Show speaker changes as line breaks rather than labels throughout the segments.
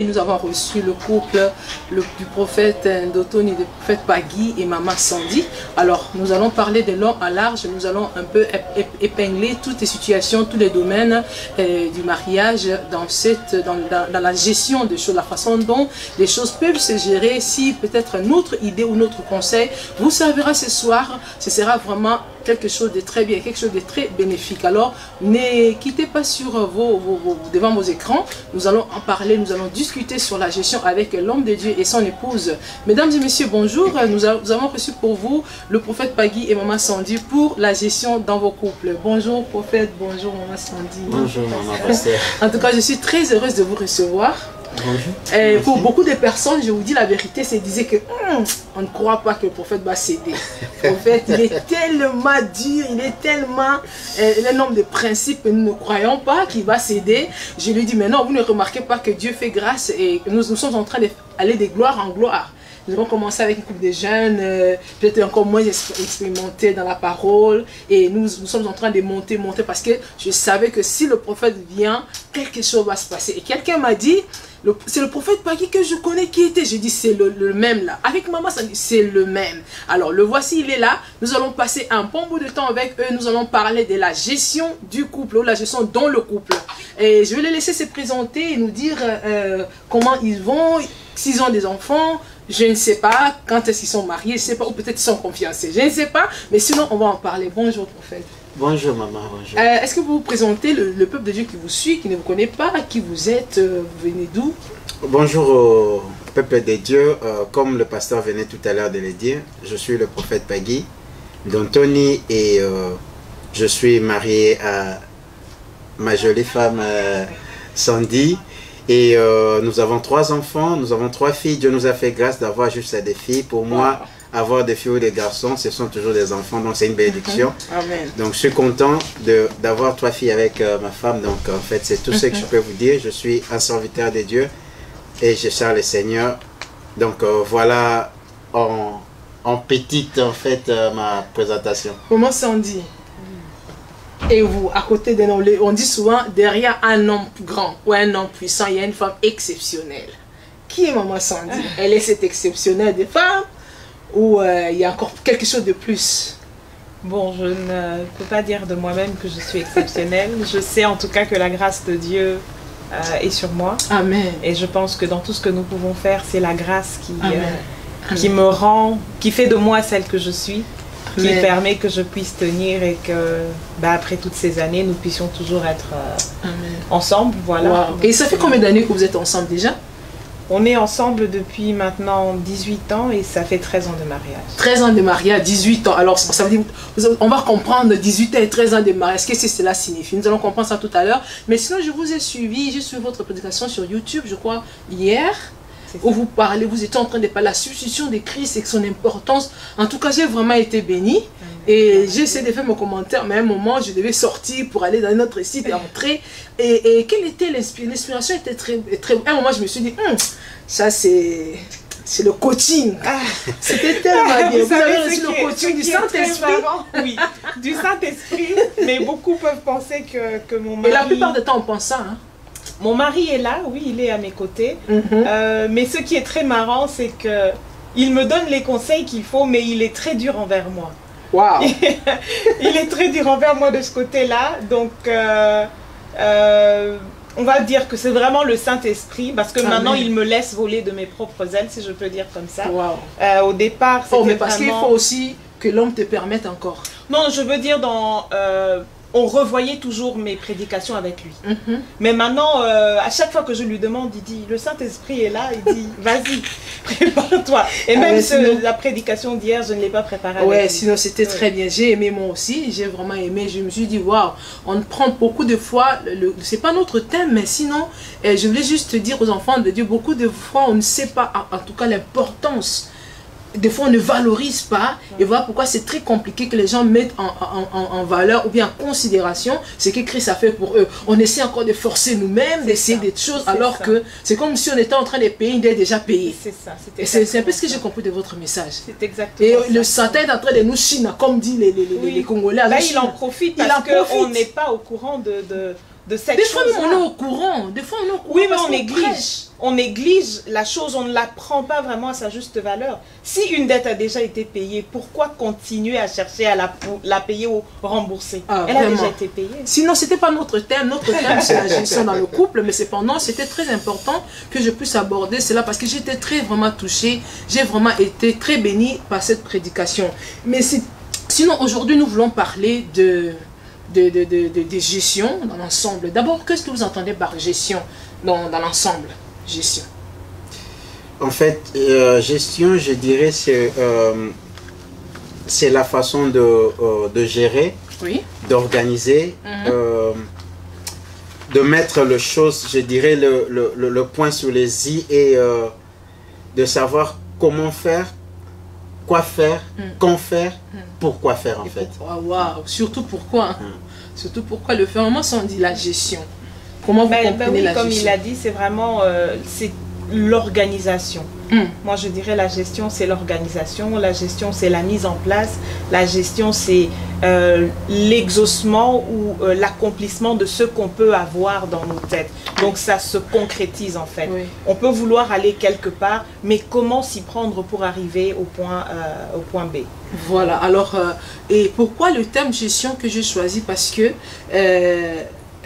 Nous avons reçu le couple du prophète Ndotoni, du prophète Pagui et Maman Sandy. Alors, nous allons parler de long à large, nous allons un peu épingler toutes les situations, tous les domaines du mariage dans la gestion des choses, la façon dont les choses peuvent se gérer. Si peut-être notre idée ou notre conseil vous servira ce soir, ce sera vraiment quelque chose de très bien, quelque chose de très bénéfique. Alors, ne quittez pas sur devant vos écrans. Nous allons en parler, nous allons discuter sur la gestion avec l'homme de Dieu et son épouse. Mesdames et messieurs, bonjour. Nous avons reçu pour vous le prophète Pagui et Maman Sandy pour la gestion dans vos couples. Bonjour prophète, bonjour Maman Sandy.
Bonjour Maman Pasteur.
En tout cas, je suis très heureuse de vous recevoir.
Bonjour.
Pour beaucoup de personnes, je vous dis la vérité, c'est disaient que on ne croit pas que le prophète va céder. Le prophète, il est tellement dur, il est tellement un homme de principe que nous ne croyons pas qu'il va céder. Je lui dis, mais non, vous ne remarquez pas que Dieu fait grâce et nous sommes en train d'aller de gloire en gloire. Nous avons commencé avec une couple de jeunes, peut-être encore moins expérimentés dans la parole. Et nous sommes en train de monter parce que je savais que si le prophète vient, quelque chose va se passer. Et quelqu'un m'a dit, c'est le prophète Pagui que je connais qui était. Je dis, c'est le même là. Avec Maman, ça dit, c'est le même. Alors, le voici, il est là. Nous allons passer un bon bout de temps avec eux. Nous allons parler de la gestion du couple, ou la gestion dans le couple. Et je vais les laisser se présenter et nous dire comment ils vont, s'ils ont des enfants. Je ne sais pas quand est-ce qu'ils sont mariés, je ne sais pas, ou peut-être ils sont confiancés, je ne sais pas, mais sinon on va en parler. Bonjour prophète.
Bonjour maman, bonjour.
Est-ce que vous vous présentez le peuple de Dieu qui vous suit, qui ne vous connaît pas, qui vous êtes, vous venez d'où?
Bonjour au peuple de Dieu, comme le pasteur venait tout à l'heure de le dire, je suis le prophète Pagui Ndotoni et je suis marié à ma jolie femme Sandy. Et nous avons 3 enfants, nous avons 3 filles. Dieu nous a fait grâce d'avoir juste des filles. Pour moi, avoir des filles ou des garçons, ce sont toujours des enfants. Donc c'est une bénédiction.
Amen.
Donc je suis content d'avoir 3 filles avec ma femme. Donc en fait, c'est tout ce que je peux vous dire. Je suis un serviteur de Dieu et je sers le Seigneur. Donc voilà en petite en fait ma présentation.
Maman Sandy. Et vous, à côté d'un homme, on dit souvent, derrière un homme grand ou un homme puissant, il y a une femme exceptionnelle. Qui est Maman Sandy? Elle est cette exceptionnelle des femmes ou il y a encore quelque chose de plus?
Bon, je ne peux pas dire de moi-même que je suis exceptionnelle. Je sais en tout cas que la grâce de Dieu est sur moi.
Amen.
Et je pense que dans tout ce que nous pouvons faire, c'est la grâce qui me rend, qui fait de moi celle que je suis. Qui permet que je puisse tenir et que, après toutes ces années, nous puissions toujours être ensemble. Voilà.
Wow. Et ça fait combien d'années que vous êtes ensemble déjà?
On est ensemble depuis maintenant 18 ans et ça fait 13 ans de mariage.
13 ans de mariage, 18 ans. Alors, ça veut dire, on va comprendre 18 ans et 13 ans de mariage. Qu'est-ce que cela signifie? Nous allons comprendre ça tout à l'heure. Mais sinon, je vous ai suivi, j'ai suivi votre prédication sur YouTube, je crois, hier. Où vous parlez, vous étiez en train de parler de la substitution de Christ et de son importance. En tout cas, j'ai vraiment été bénie. Et j'ai essayé de faire mon commentaire, mais à un moment, je devais sortir pour aller dans notre site et entrer. Et quelle était l'inspiration? L'inspiration était très... À un moment, je me suis dit, ça c'est le coaching. C'était tellement bien. Vous avez reçu le coaching du Saint-Esprit.
Oui, du Saint-Esprit. Mais beaucoup peuvent penser que mon mari...
Et la plupart du temps, on pense ça. Hein?
Mon mari est là, oui, il est à mes côtés. Mais ce qui est très marrant, c'est que il me donne les conseils qu'il faut, mais il est très dur envers moi.
Wow.
Il est très dur envers moi de ce côté-là. Donc, on va dire que c'est vraiment le Saint-Esprit, parce que maintenant, il me laisse voler de mes propres ailes, si je peux dire comme ça.
Wow.
Au départ, c'était
mais parce qu'il faut aussi que l'homme te permette encore.
Non, je veux dire dans... on revoyait toujours mes prédications avec lui. Mais maintenant, à chaque fois que je lui demande, il dit, le Saint-Esprit est là, il dit, vas-y, prépare-toi. Et même la prédication d'hier, je ne l'ai pas préparée.
Ouais, sinon c'était très bien. J'ai aimé moi aussi, j'ai vraiment aimé. Je me suis dit, waouh, on prend beaucoup de fois, c'est pas notre thème, mais sinon, je voulais juste dire aux enfants de Dieu, beaucoup de fois, on ne sait pas, en tout cas, l'importance. Des fois, on ne valorise pas. Et voilà pourquoi c'est très compliqué que les gens mettent en valeur ou bien en considération ce que Christ a fait pour eux. On essaie encore de forcer nous-mêmes, d'essayer des choses, alors que c'est comme si on était en train de payer, il est déjà payé.
C'est ça.
C'est un peu ce que j'ai compris de votre message.
C'est exactement
Et le Satan est en train de nous chiner, comme dit les Congolais.
Là, il en profite parce qu'on n'est pas au courant de cette chose.
Des fois, on est au courant. Des fois, on est au courant.
Oui, mais on néglige. on néglige la chose, on ne la prend pas vraiment à sa juste valeur. Si une dette a déjà été payée, pourquoi continuer à chercher à la payer ou rembourser? Elle a déjà été payée.
Sinon, ce n'était pas notre thème. Notre thème, c'est la gestion dans le couple. Mais cependant, c'était très important que je puisse aborder cela parce que j'étais vraiment touchée. J'ai vraiment été très bénie par cette prédication. Mais sinon, aujourd'hui, nous voulons parler de gestion dans l'ensemble. D'abord, qu'est-ce que vous entendez par gestion dans l'ensemble? Gestion.
En fait, gestion, je dirais, c'est la façon de gérer,
oui,
d'organiser, de mettre les choses, je dirais, le point sur les i et de savoir comment faire, quoi faire, quand faire, pourquoi faire en fait.
Waouh, surtout pourquoi. Surtout pourquoi le phénomène, ça on dit la gestion. Comment vous comprenez la gestion?
Comme il a dit, c'est vraiment c'est l'organisation. Moi, je dirais la gestion, c'est l'organisation. La gestion, c'est la mise en place. La gestion, c'est l'exaucement ou l'accomplissement de ce qu'on peut avoir dans nos têtes. Donc, ça se concrétise en fait. Oui. On peut vouloir aller quelque part, mais comment s'y prendre pour arriver au point B?
Voilà. Alors, et pourquoi le thème gestion que j'ai choisi? Parce que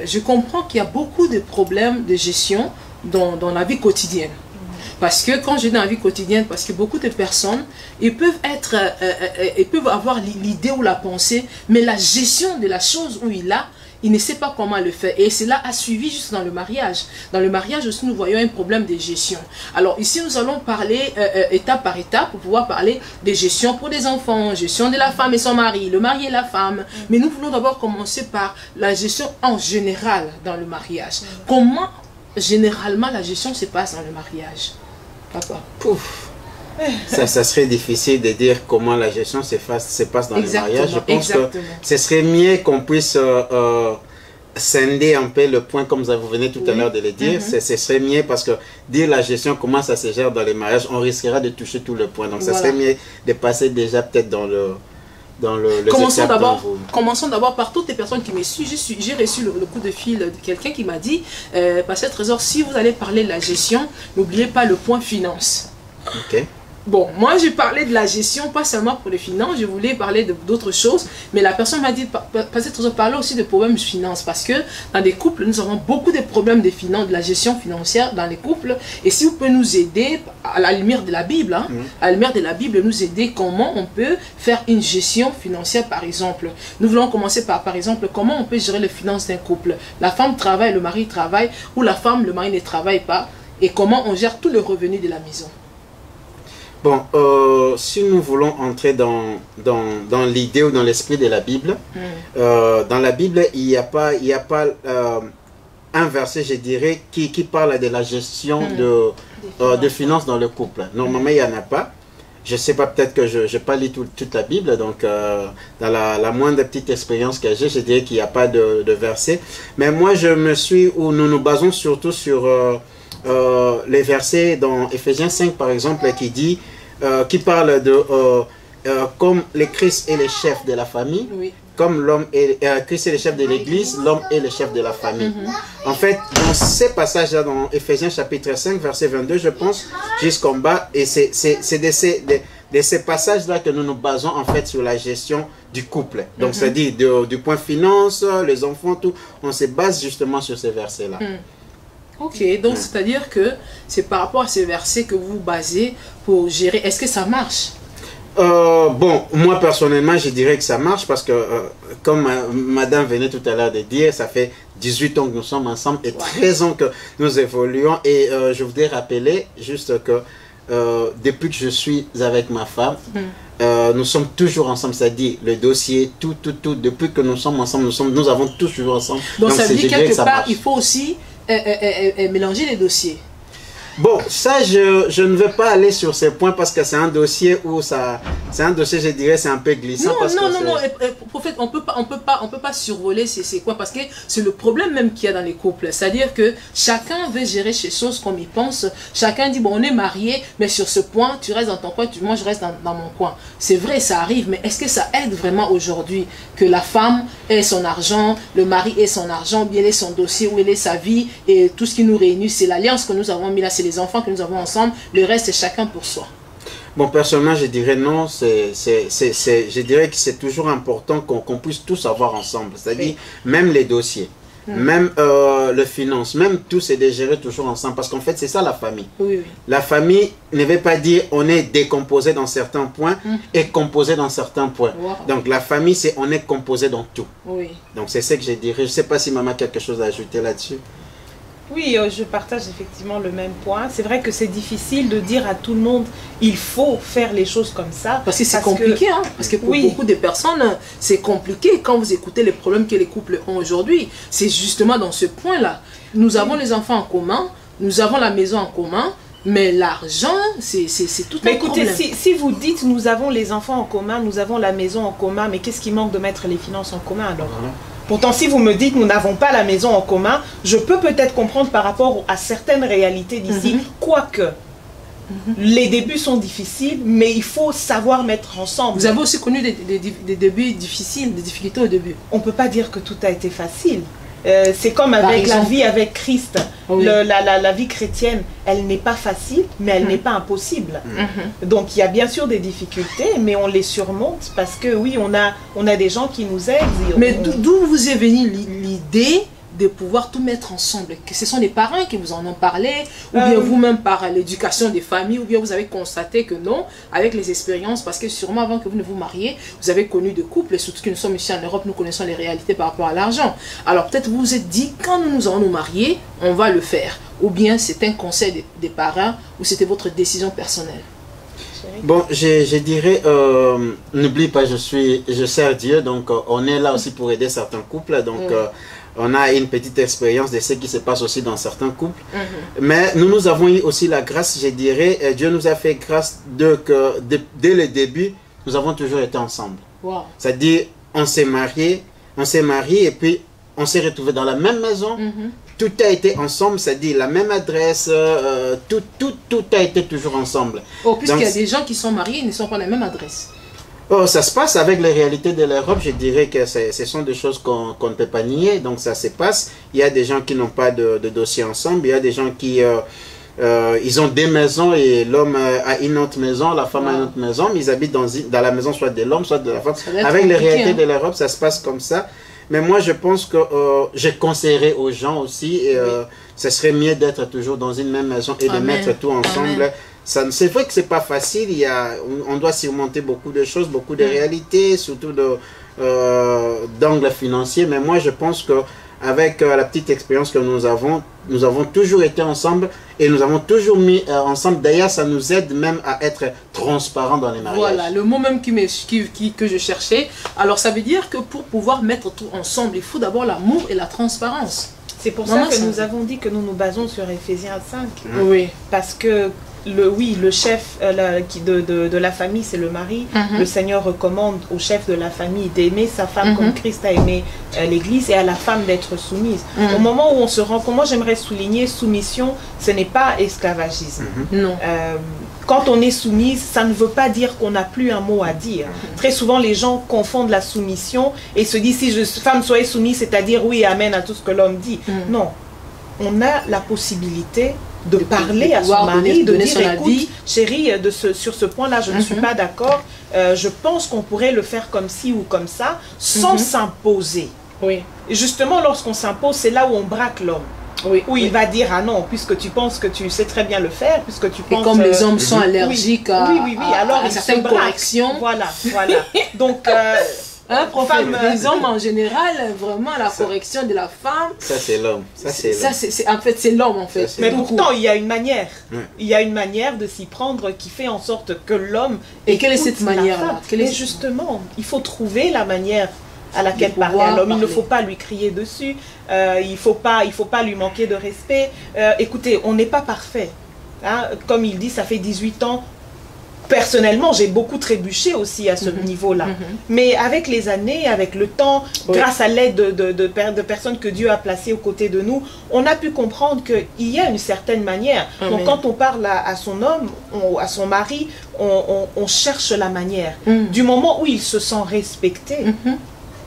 je comprends qu'il y a beaucoup de problèmes de gestion dans la vie quotidienne. Parce que quand je dis dans la vie quotidienne, parce que beaucoup de personnes, ils peuvent avoir l'idée ou la pensée, mais la gestion de la chose où il ne sait pas comment le faire. Et cela a suivi juste dans le mariage. Dans le mariage aussi, nous voyons un problème de gestion. Alors ici, nous allons parler étape par étape pour pouvoir parler de gestion pour les enfants, gestion de la femme et son mari, le mari et la femme. Mais nous voulons d'abord commencer par la gestion en général dans le mariage. Comment généralement la gestion se passe dans le mariage? Papa.
Pouf. Ça serait difficile de dire comment la gestion se passe dans le mariage. Je pense que ce serait mieux qu'on puisse scinder un peu le point comme vous venez tout à l'heure de le dire. Ce serait mieux parce que dire la gestion, comment ça se gère dans les mariages, on risquera de toucher tout le point. Donc, ça serait mieux de passer déjà peut-être dans le
Commençons d'abord par toutes les personnes qui me suivent. J'ai reçu le coup de fil de quelqu'un qui m'a dit Pasteur Trésor, si vous allez parler de la gestion, n'oubliez pas le point finance.
Ok.
Bon, moi j'ai parlé de la gestion, pas seulement pour les finances, je voulais parler d'autres choses, mais la personne m'a dit, Pasteur Trésor, parler aussi de problèmes de finances, parce que dans des couples, nous avons beaucoup de problèmes de finances, de la gestion financière dans les couples, et si vous pouvez nous aider, à la lumière de la Bible, hein, à la lumière de la Bible, nous aider comment on peut faire une gestion financière, par exemple. Nous voulons commencer par exemple, comment on peut gérer les finances d'un couple. La femme travaille, le mari travaille, ou la femme, le mari ne travaille pas, et comment on gère tous les revenus de la maison.
Bon, si nous voulons entrer dans l'idée ou dans l'esprit de la Bible, dans la Bible, il n'y a pas un verset, je dirais, qui parle de la gestion de finances dans le couple. Normalement, il n'y en a pas. Je ne sais pas, peut-être que je n'ai pas lu toute la Bible, donc dans la moindre petite expérience que j'ai, je dirais qu'il n'y a pas de verset. Mais moi, nous nous basons surtout sur les versets dans Éphésiens 5, par exemple, qui parle de comme le Christ est le chef de la famille, comme Christ est le chef de l'église, l'homme est le chef de la famille. En fait, dans ces passages-là, dans Éphésiens chapitre 5, verset 22, je pense, jusqu'en bas, et c'est de ces passages-là que nous nous basons en fait sur la gestion du couple. Donc, c'est-à-dire du point finance, les enfants, tout, on se base justement sur ces versets-là.
Ok, donc c'est-à-dire que c'est par rapport à ces versets que vous vous basez pour gérer. Est-ce que ça marche?
Bon, moi personnellement, je dirais que ça marche parce que, comme madame venait tout à l'heure de dire, ça fait 18 ans que nous sommes ensemble et 13 ans que nous évoluons. Et je voudrais rappeler juste que depuis que je suis avec ma femme, nous sommes toujours ensemble, c'est-à-dire le dossier, tout, depuis que nous sommes ensemble, nous avons toujours ensemble.
Donc ça veut dire quelque part, il faut aussi mélanger les dossiers.
Bon, ça, je ne vais pas aller sur ces points parce que c'est un dossier où c'est un dossier, je dirais, c'est un peu glissant.
Non, prophète, on peut pas survoler ces coins parce que c'est le problème même qu'il y a dans les couples. C'est-à-dire que chacun veut gérer ses choses comme il pense. Chacun dit, bon, on est mariés, mais sur ce point, tu restes dans ton coin, moi je reste dans mon coin. C'est vrai, ça arrive, mais est-ce que ça aide vraiment aujourd'hui que la femme ait son argent, le mari ait son argent, bien ait son dossier, où elle est sa vie et tout ce qui nous réunit, c'est l'alliance que nous avons mis là. c'est les enfants que nous avons ensemble, le reste c'est chacun pour soi.
Bon, personnellement, je dirais non. Je dirais que c'est toujours important qu'on puisse tous avoir ensemble. C'est-à-dire, même les dossiers, même le finance, même tout, c'est de gérer toujours ensemble. Parce qu'en fait, c'est ça la famille.
Oui, oui.
La famille ne veut pas dire on est décomposé dans certains points et composé dans certains points.
Wow.
Donc, la famille, c'est on est composé dans tout.
Oui.
Donc, c'est ce que je dirais. Je ne sais pas si maman a quelque chose à ajouter là-dessus.
Oui, je partage effectivement le même point. C'est vrai que c'est difficile de dire à tout le monde il faut faire les choses comme ça.
Parce que c'est compliqué, hein? Parce que pour beaucoup de personnes, c'est compliqué. Quand vous écoutez les problèmes que les couples ont aujourd'hui, c'est justement dans ce point-là. Nous avons les enfants en commun, nous avons la maison en commun, mais l'argent, c'est tout un
écoutez,
problème.
Si vous dites nous avons les enfants en commun, nous avons la maison en commun, mais qu'est-ce qui manque de mettre les finances en commun alors? Pourtant, si vous me dites nous n'avons pas la maison en commun, je peux peut-être comprendre par rapport à certaines réalités d'ici, quoique les débuts sont difficiles, mais il faut savoir mettre ensemble.
Vous avez aussi connu des débuts difficiles, des difficultés au début.
On ne peut pas dire que tout a été facile. C'est comme avec la vie avec Christ.
Oui.
La vie chrétienne, elle n'est pas facile, mais elle n'est pas impossible. Donc il y a bien sûr des difficultés, mais on les surmonte parce que oui, on a des gens qui nous aident.
Mais d'où vous est venue l'idée de pouvoir tout mettre ensemble? Que ce sont les parents qui vous en ont parlé, ou bien vous-même par l'éducation des familles, ou bien vous avez constaté que non, avec les expériences, parce que sûrement avant que vous ne vous mariez, vous avez connu de couples, et surtout que nous sommes ici en Europe, nous connaissons les réalités par rapport à l'argent. Alors peut-être vous vous êtes dit, quand nous allons nous marier, on va le faire. Ou bien c'est un conseil des parents, ou c'était votre décision personnelle?
Bon, je dirais, n'oublie pas, je sers Dieu, donc on est là aussi pour aider certains couples, donc on a une petite expérience de ce qui se passe aussi dans certains couples. Mais nous avons eu aussi la grâce, je dirais, Dieu nous a fait grâce dès le début, nous avons toujours été ensemble.
Wow.
C'est-à-dire, on s'est marié et puis on s'est retrouvés dans la même maison. Tout a été ensemble, c'est-à-dire la même adresse, tout a été toujours ensemble.
Oh, puisqu'il y a des gens qui sont mariés, ils ne sont pas à la même adresse.
Oh, ça se passe avec les réalités de l'Europe, je dirais que ce sont des choses qu'on ne peut pas nier, donc ça se passe. Il y a des gens qui n'ont pas de dossier ensemble, il y a des gens qui ils ont des maisons et l'homme a une autre maison, la femme a une autre maison, mais ils habitent dans la maison soit de l'homme, soit de la femme. Avec les réalités de l'Europe, ça se passe comme ça. Mais moi, je pense que je conseillerais aux gens aussi, ce serait mieux d'être toujours dans une même maison et de mettre tout ensemble. C'est vrai que c'est pas facile, on doit surmonter beaucoup de choses, beaucoup de réalités, surtout d'angles financiers. Mais moi, je pense que avec la petite expérience que nous avons toujours été ensemble et nous avons toujours mis ensemble. D'ailleurs, ça nous aide même à être transparents dans les mariages. Voilà,
le mot même que je cherchais. Alors, ça veut dire que pour pouvoir mettre tout ensemble, il faut d'abord l'amour et la transparence.
C'est pour ça que nous avons dit que nous nous basons sur Éphésiens 5.
Oui.
Parce que le chef de la famille, c'est le mari. Le Seigneur recommande au chef de la famille d'aimer sa femme comme Christ a aimé l'Église et à la femme d'être soumise. Au moment où on se rend compte, moi j'aimerais souligner, soumission, ce n'est pas esclavagisme.
Non.
Quand on est soumise, ça ne veut pas dire qu'on n'a plus un mot à dire. Très souvent, les gens confondent la soumission et se disent, si femme soyez soumise, c'est-à-dire oui, amen à tout ce que l'homme dit. Non. On a la possibilité de parler à son mari, de dire, écoute, chérie, sur ce point-là, je ne suis pas d'accord. Je pense qu'on pourrait le faire comme ci ou comme ça, sans s'imposer.
Oui.
Et justement, lorsqu'on s'impose, c'est là où on braque l'homme.
Oui.
Où il va dire, ah non, puisque tu penses que tu sais très bien le faire, puisque tu penses...
Et comme les hommes sont allergiques à
certaines
corrections.
Voilà. Donc...
les hommes en général, vraiment la correction de la femme.
Ça c'est l'homme.
En fait, c'est l'homme en fait.
Mais pourtant, il y a une manière. Il y a une manière de s'y prendre qui fait en sorte que l'homme.
Et quelle est cette manière-là?
Et justement, il faut trouver la manière à laquelle parler à l'homme. Il ne faut pas lui crier dessus. Il ne faut pas lui manquer de respect. Écoutez, on n'est pas parfait. Hein? Comme il dit, ça fait 18 ans. Personnellement, j'ai beaucoup trébuché aussi à ce niveau-là. Mais avec les années, avec le temps, grâce à l'aide de personnes que Dieu a placées aux côtés de nous, on a pu comprendre qu'il y a une certaine manière. Donc quand on parle à son homme, à son mari, on cherche la manière. Du moment où il se sent respecté,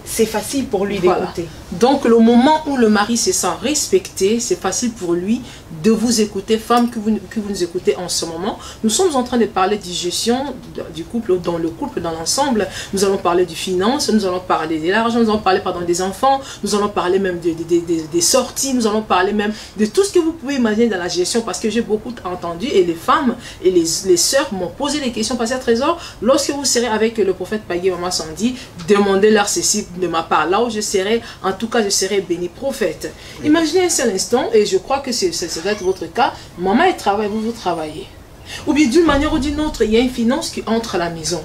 c'est facile pour lui d'écouter.
Donc le moment où le mari se sent respecté, c'est facile pour lui de vous écouter, femmes que vous nous écoutez en ce moment. Nous sommes en train de parler de gestion du couple, dans le couple, dans l'ensemble. Nous allons parler du finance, nous allons parler de l'argent, nous allons parler des enfants, nous allons parler même des sorties, nous allons parler même de tout ce que vous pouvez imaginer dans la gestion, parce que j'ai beaucoup entendu et les femmes et les sœurs m'ont posé des questions. Pasteur Trésor, lorsque vous serez avec le prophète Pagui, Maman Sandy, demandez-leur ceci de ma part, là où je serai, en tout cas je serai béni prophète. Imaginez un seul instant, et je crois que ça va être votre cas, maman elle travaille, vous travaillez. Ou bien d'une manière ou d'une autre, il y a une finance qui entre à la maison.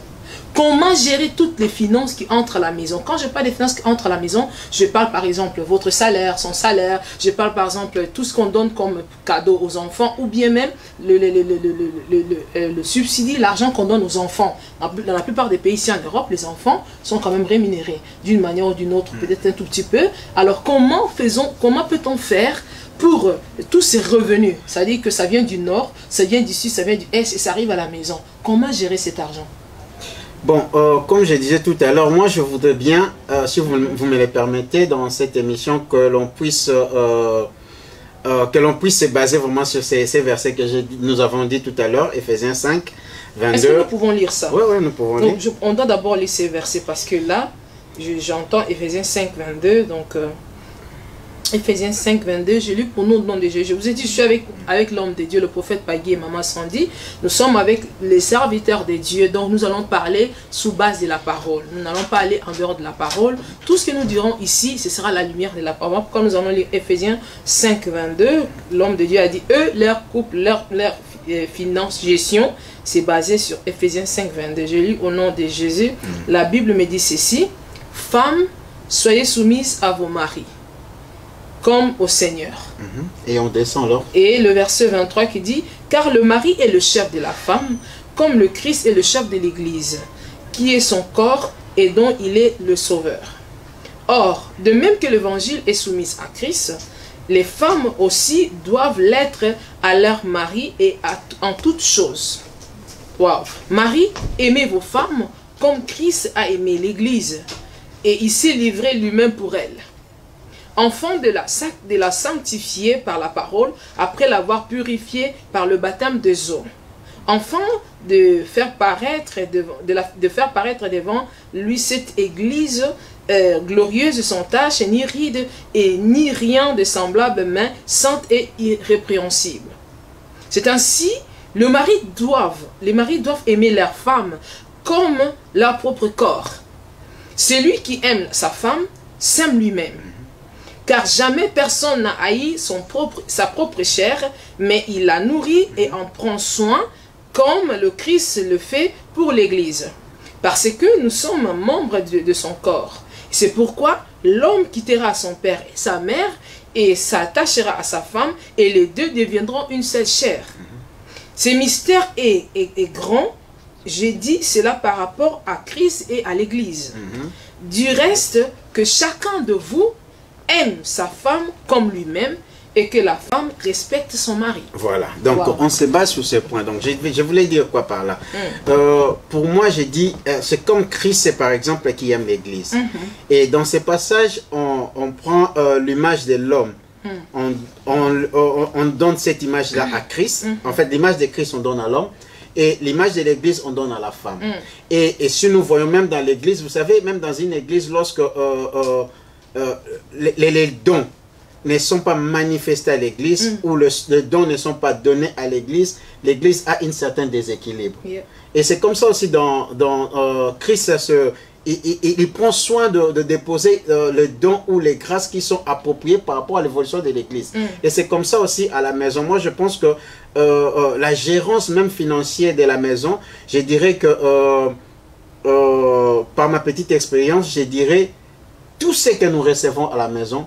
Comment gérer toutes les finances qui entrent à la maison? Quand je parle des finances qui entrent à la maison, je parle par exemple votre salaire, son salaire, je parle par exemple tout ce qu'on donne comme cadeau aux enfants, ou bien même le subside, l'argent qu'on donne aux enfants. Dans la plupart des pays ici en Europe, les enfants sont quand même rémunérés d'une manière ou d'une autre, peut-être un tout petit peu. Alors comment peut-on faire pour tous ces revenus? C'est-à-dire que ça vient du nord, ça vient du sud, ça vient du est et ça arrive à la maison. Comment gérer cet argent?
Bon, comme je disais tout à l'heure, moi je voudrais bien, si vous me le permettez, dans cette émission, que l'on puisse se baser vraiment sur ces versets que nous avons dit tout à l'heure, Ephésiens 5, 22.
Est-ce que nous pouvons lire ça?
Oui, nous pouvons lire.
Donc, on doit d'abord lire ces versets, parce que là, j'entends Ephésiens 5, 22, donc... Ephésiens 5, 22, j'ai lu pour nous au nom de Jésus. Je vous ai dit, je suis avec l'homme de Dieu, le prophète Pagui et Maman Sandy. Nous sommes avec les serviteurs de Dieu, donc nous allons parler sous base de la parole. Nous n'allons pas aller en dehors de la parole. Tout ce que nous dirons ici, ce sera la lumière de la parole. Pourquoi nous allons lire Ephésiens 5, 22, l'homme de Dieu a dit, eux, leur couple, leur finance, gestion, c'est basé sur Ephésiens 5, 22. J'ai lu au nom de Jésus. La Bible me dit ceci, femmes, soyez soumises à vos maris, comme au Seigneur.
Et on descend là. Et
le verset 23 qui dit, car le mari est le chef de la femme, comme le Christ est le chef de l'Église, qui est son corps et dont il est le sauveur. Or, de même que l'Évangile est soumis à Christ, les femmes aussi doivent l'être à leur mari et en toutes choses. Wow. Marie, aimez vos femmes comme Christ a aimé l'Église et il s'est livré lui-même pour elle. Enfant de la sanctifier par la parole, après l'avoir purifiée par le baptême des eaux. Enfant de faire paraître devant lui cette église glorieuse sans tache, ni ride et ni rien de semblable, mais sainte et irrépréhensible. C'est ainsi, les maris doivent aimer leur femme comme leur propre corps. Celui qui aime sa femme s'aime lui-même. Car jamais personne n'a haï sa propre chair, mais il la nourrit et en prend soin, comme le Christ le fait pour l'Église. Parce que nous sommes membres de son corps. C'est pourquoi l'homme quittera son père et sa mère et s'attachera à sa femme, et les deux deviendront une seule chair. Ce mystère est grand. J'ai dit cela par rapport à Christ et à l'Église. Du reste, que chacun de vous aime sa femme comme lui-même et que la femme respecte son mari.
Voilà, donc on se base sur ce point. Donc je voulais dire quoi par là? Pour moi, j'ai dit, c'est comme Christ, c'est par exemple qui aime l'Église. Et dans ces passages, on prend l'image de l'homme. On donne cette image-là à Christ. En fait, l'image de Christ, on donne à l'homme. Et l'image de l'Église, on donne à la femme. Et si nous voyons même dans l'Église, vous savez, même dans une Église, lorsque les dons ne sont pas manifestés à l'Église, ou les dons ne sont pas donnés à l'Église, l'Église a un certain déséquilibre. Et c'est comme ça aussi dans Christ, il prend soin de déposer les dons ou les grâces qui sont appropriées par rapport à l'évolution de l'Église. Et c'est comme ça aussi à la maison. Moi, je pense que la gérance même financière de la maison, je dirais que par ma petite expérience, je dirais tout ce que nous recevons à la maison,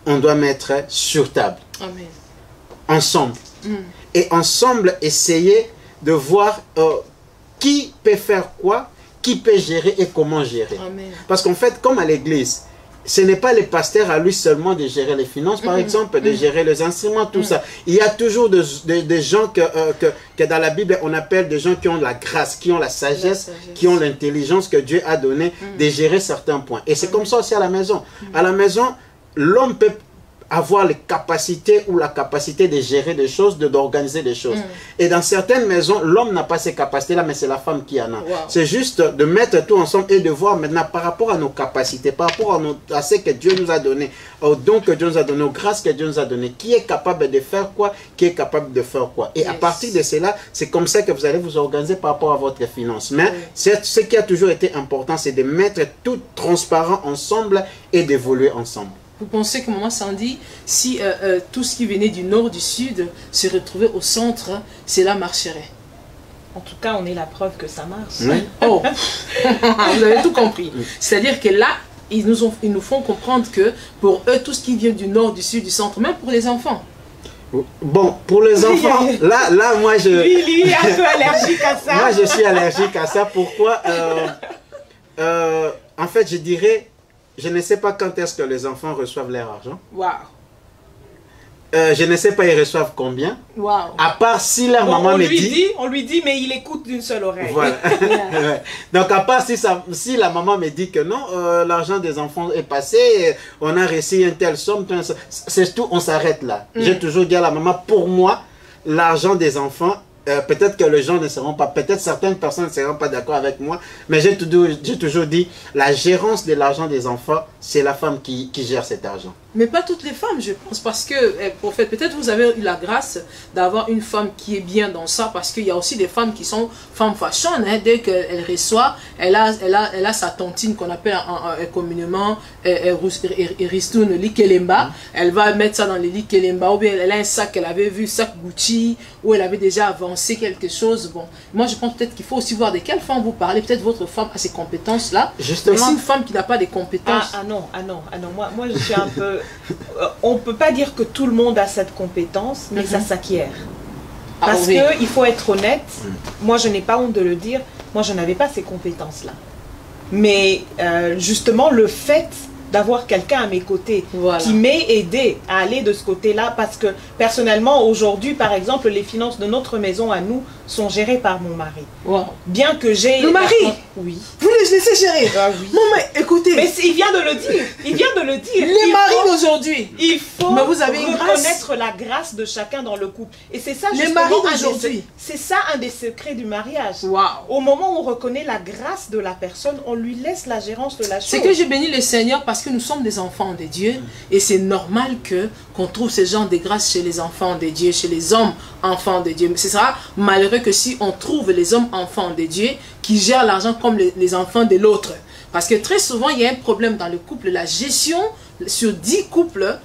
on doit mettre sur table.
Amen.
Ensemble. Et ensemble, essayer de voir qui peut faire quoi, qui peut gérer et comment gérer.
Amen.
Parce qu'en fait, comme à l'église, ce n'est pas les pasteurs à lui seulement de gérer les finances, par exemple, de gérer les instruments, tout ça. Il y a toujours des gens que dans la Bible, on appelle des gens qui ont la grâce, qui ont la sagesse, qui ont l'intelligence que Dieu a donnée de gérer certains points. Et c'est comme ça aussi à la maison. À la maison, l'homme peut avoir les capacités ou la capacité de gérer des choses, d'organiser des choses. Et dans certaines maisons, l'homme n'a pas ces capacités-là, mais c'est la femme qui en a. C'est juste de mettre tout ensemble et de voir maintenant par rapport à nos capacités, par rapport à ce que Dieu nous a donné, aux dons que Dieu nous a donné, aux grâces que Dieu nous a donné, qui est capable de faire quoi, qui est capable de faire quoi. Et à partir de cela, c'est comme ça que vous allez vous organiser par rapport à votre finance. Mais ce qui a toujours été important, c'est de mettre tout transparent ensemble et d'évoluer ensemble.
Vous pensez que Maman Sandy, si tout ce qui venait du nord, du sud, se retrouvait au centre, cela marcherait?
En tout cas, on est la preuve que ça marche.
Oui.
Oh, vous avez tout compris. C'est-à-dire que là, ils nous font comprendre que pour eux, tout ce qui vient du nord, du sud, du centre, même pour les enfants.
Bon, pour les enfants, là, moi,
Lui est un peu allergique à ça.
Moi, je suis allergique à ça. Pourquoi en fait, je dirais... Je ne sais pas quand est-ce que les enfants reçoivent leur argent.
Waouh.
Je ne sais pas ils reçoivent combien.
Waouh.
À part si leur maman me dit...
On lui dit, mais il écoute d'une seule oreille.
Voilà. Donc à part si la maman me dit que non, l'argent des enfants est passé, on a reçu une telle somme, c'est tout, on s'arrête là. J'ai toujours dit à la maman, pour moi, l'argent des enfants, peut-être que les gens ne seront pas, peut-être certaines personnes ne seront pas d'accord avec moi, mais j'ai toujours dit, la gérance de l'argent des enfants, c'est la femme qui gère cet argent.
Mais pas toutes les femmes, je pense, parce que, prophète, peut-être vous avez eu la grâce d'avoir une femme qui est bien dans ça, parce qu'il y a aussi des femmes qui sont femmes fashion, hein, dès qu'elle reçoit, elle a sa tontine qu'on appelle communément Ristoun Likelemba, elle va mettre ça dans les Likelemba, ou bien elle a un sac qu'elle avait vu, sac Gucci, où elle avait déjà avancé quelque chose. Bon, moi je pense peut-être qu'il faut aussi voir de quelle femme vous parlez, peut-être votre femme a ces compétences-là,
justement.
mais c'est une femme qui n'a pas des compétences.
Ah non, moi je suis un peu... on ne peut pas dire que tout le monde a cette compétence, mais ça s'acquiert. Parce qu'il faut être honnête, moi je n'ai pas honte de le dire, moi je n'avais pas ces compétences-là. Mais justement le fait d'avoir quelqu'un à mes côtés qui m'ait aidé à aller de ce côté-là, parce que personnellement aujourd'hui par exemple les finances de notre maison à nous sont gérées par mon mari. Bien que j'ai...
Le mari?
Oui.
Vous les laissez gérer?
Oui.
Non mais écoutez...
Mais il vient de le dire. Il vient de le dire.
Les maris d'aujourd'hui.
Il faut
mais vous avez
reconnaître la grâce de chacun dans le couple. Et c'est ça
les maris d'aujourd'hui.
C'est ça un des secrets du mariage.
Wow.
Au moment où on reconnaît la grâce de la personne, on lui laisse la gérance de la chose.
C'est que je bénis le Seigneur parce que nous sommes des enfants de Dieu. Et c'est normal qu'on trouve ce genre de grâce chez les enfants de Dieu, chez les hommes enfants de Dieu. Mais ce sera malheureux que si on trouve les hommes enfants de Dieu qui gèrent l'argent comme les enfants de l'autre. Parce que très souvent, il y a un problème dans le couple. La gestion sur 10 couples,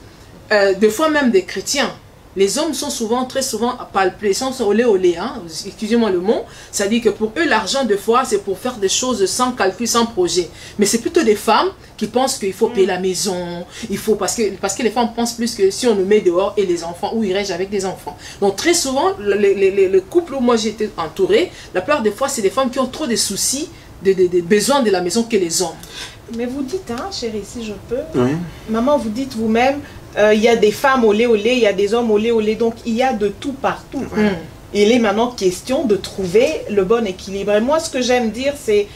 des fois même des chrétiens, les hommes sont très souvent palpés, sont olé, hein, excusez-moi le mot, c'est-à-dire que pour eux, l'argent, des fois, c'est pour faire des choses sans calcul, sans projet. Mais c'est plutôt des femmes qui pensent qu'il faut payer la maison, il faut, parce que les femmes pensent plus que si on nous met dehors et les enfants, où irais-je avec des enfants. Donc très souvent, le couple où moi j'ai été entourée, la plupart des fois, c'est des femmes qui ont trop de soucis, des besoins de la maison que les hommes. Mais vous dites, hein, chérie, si je peux, maman, vous dites vous-même, il y a des femmes olé, il y a des hommes olé, donc il y a de tout partout. Il est maintenant question de trouver le bon équilibre. Et moi, ce que j'aime dire, c'est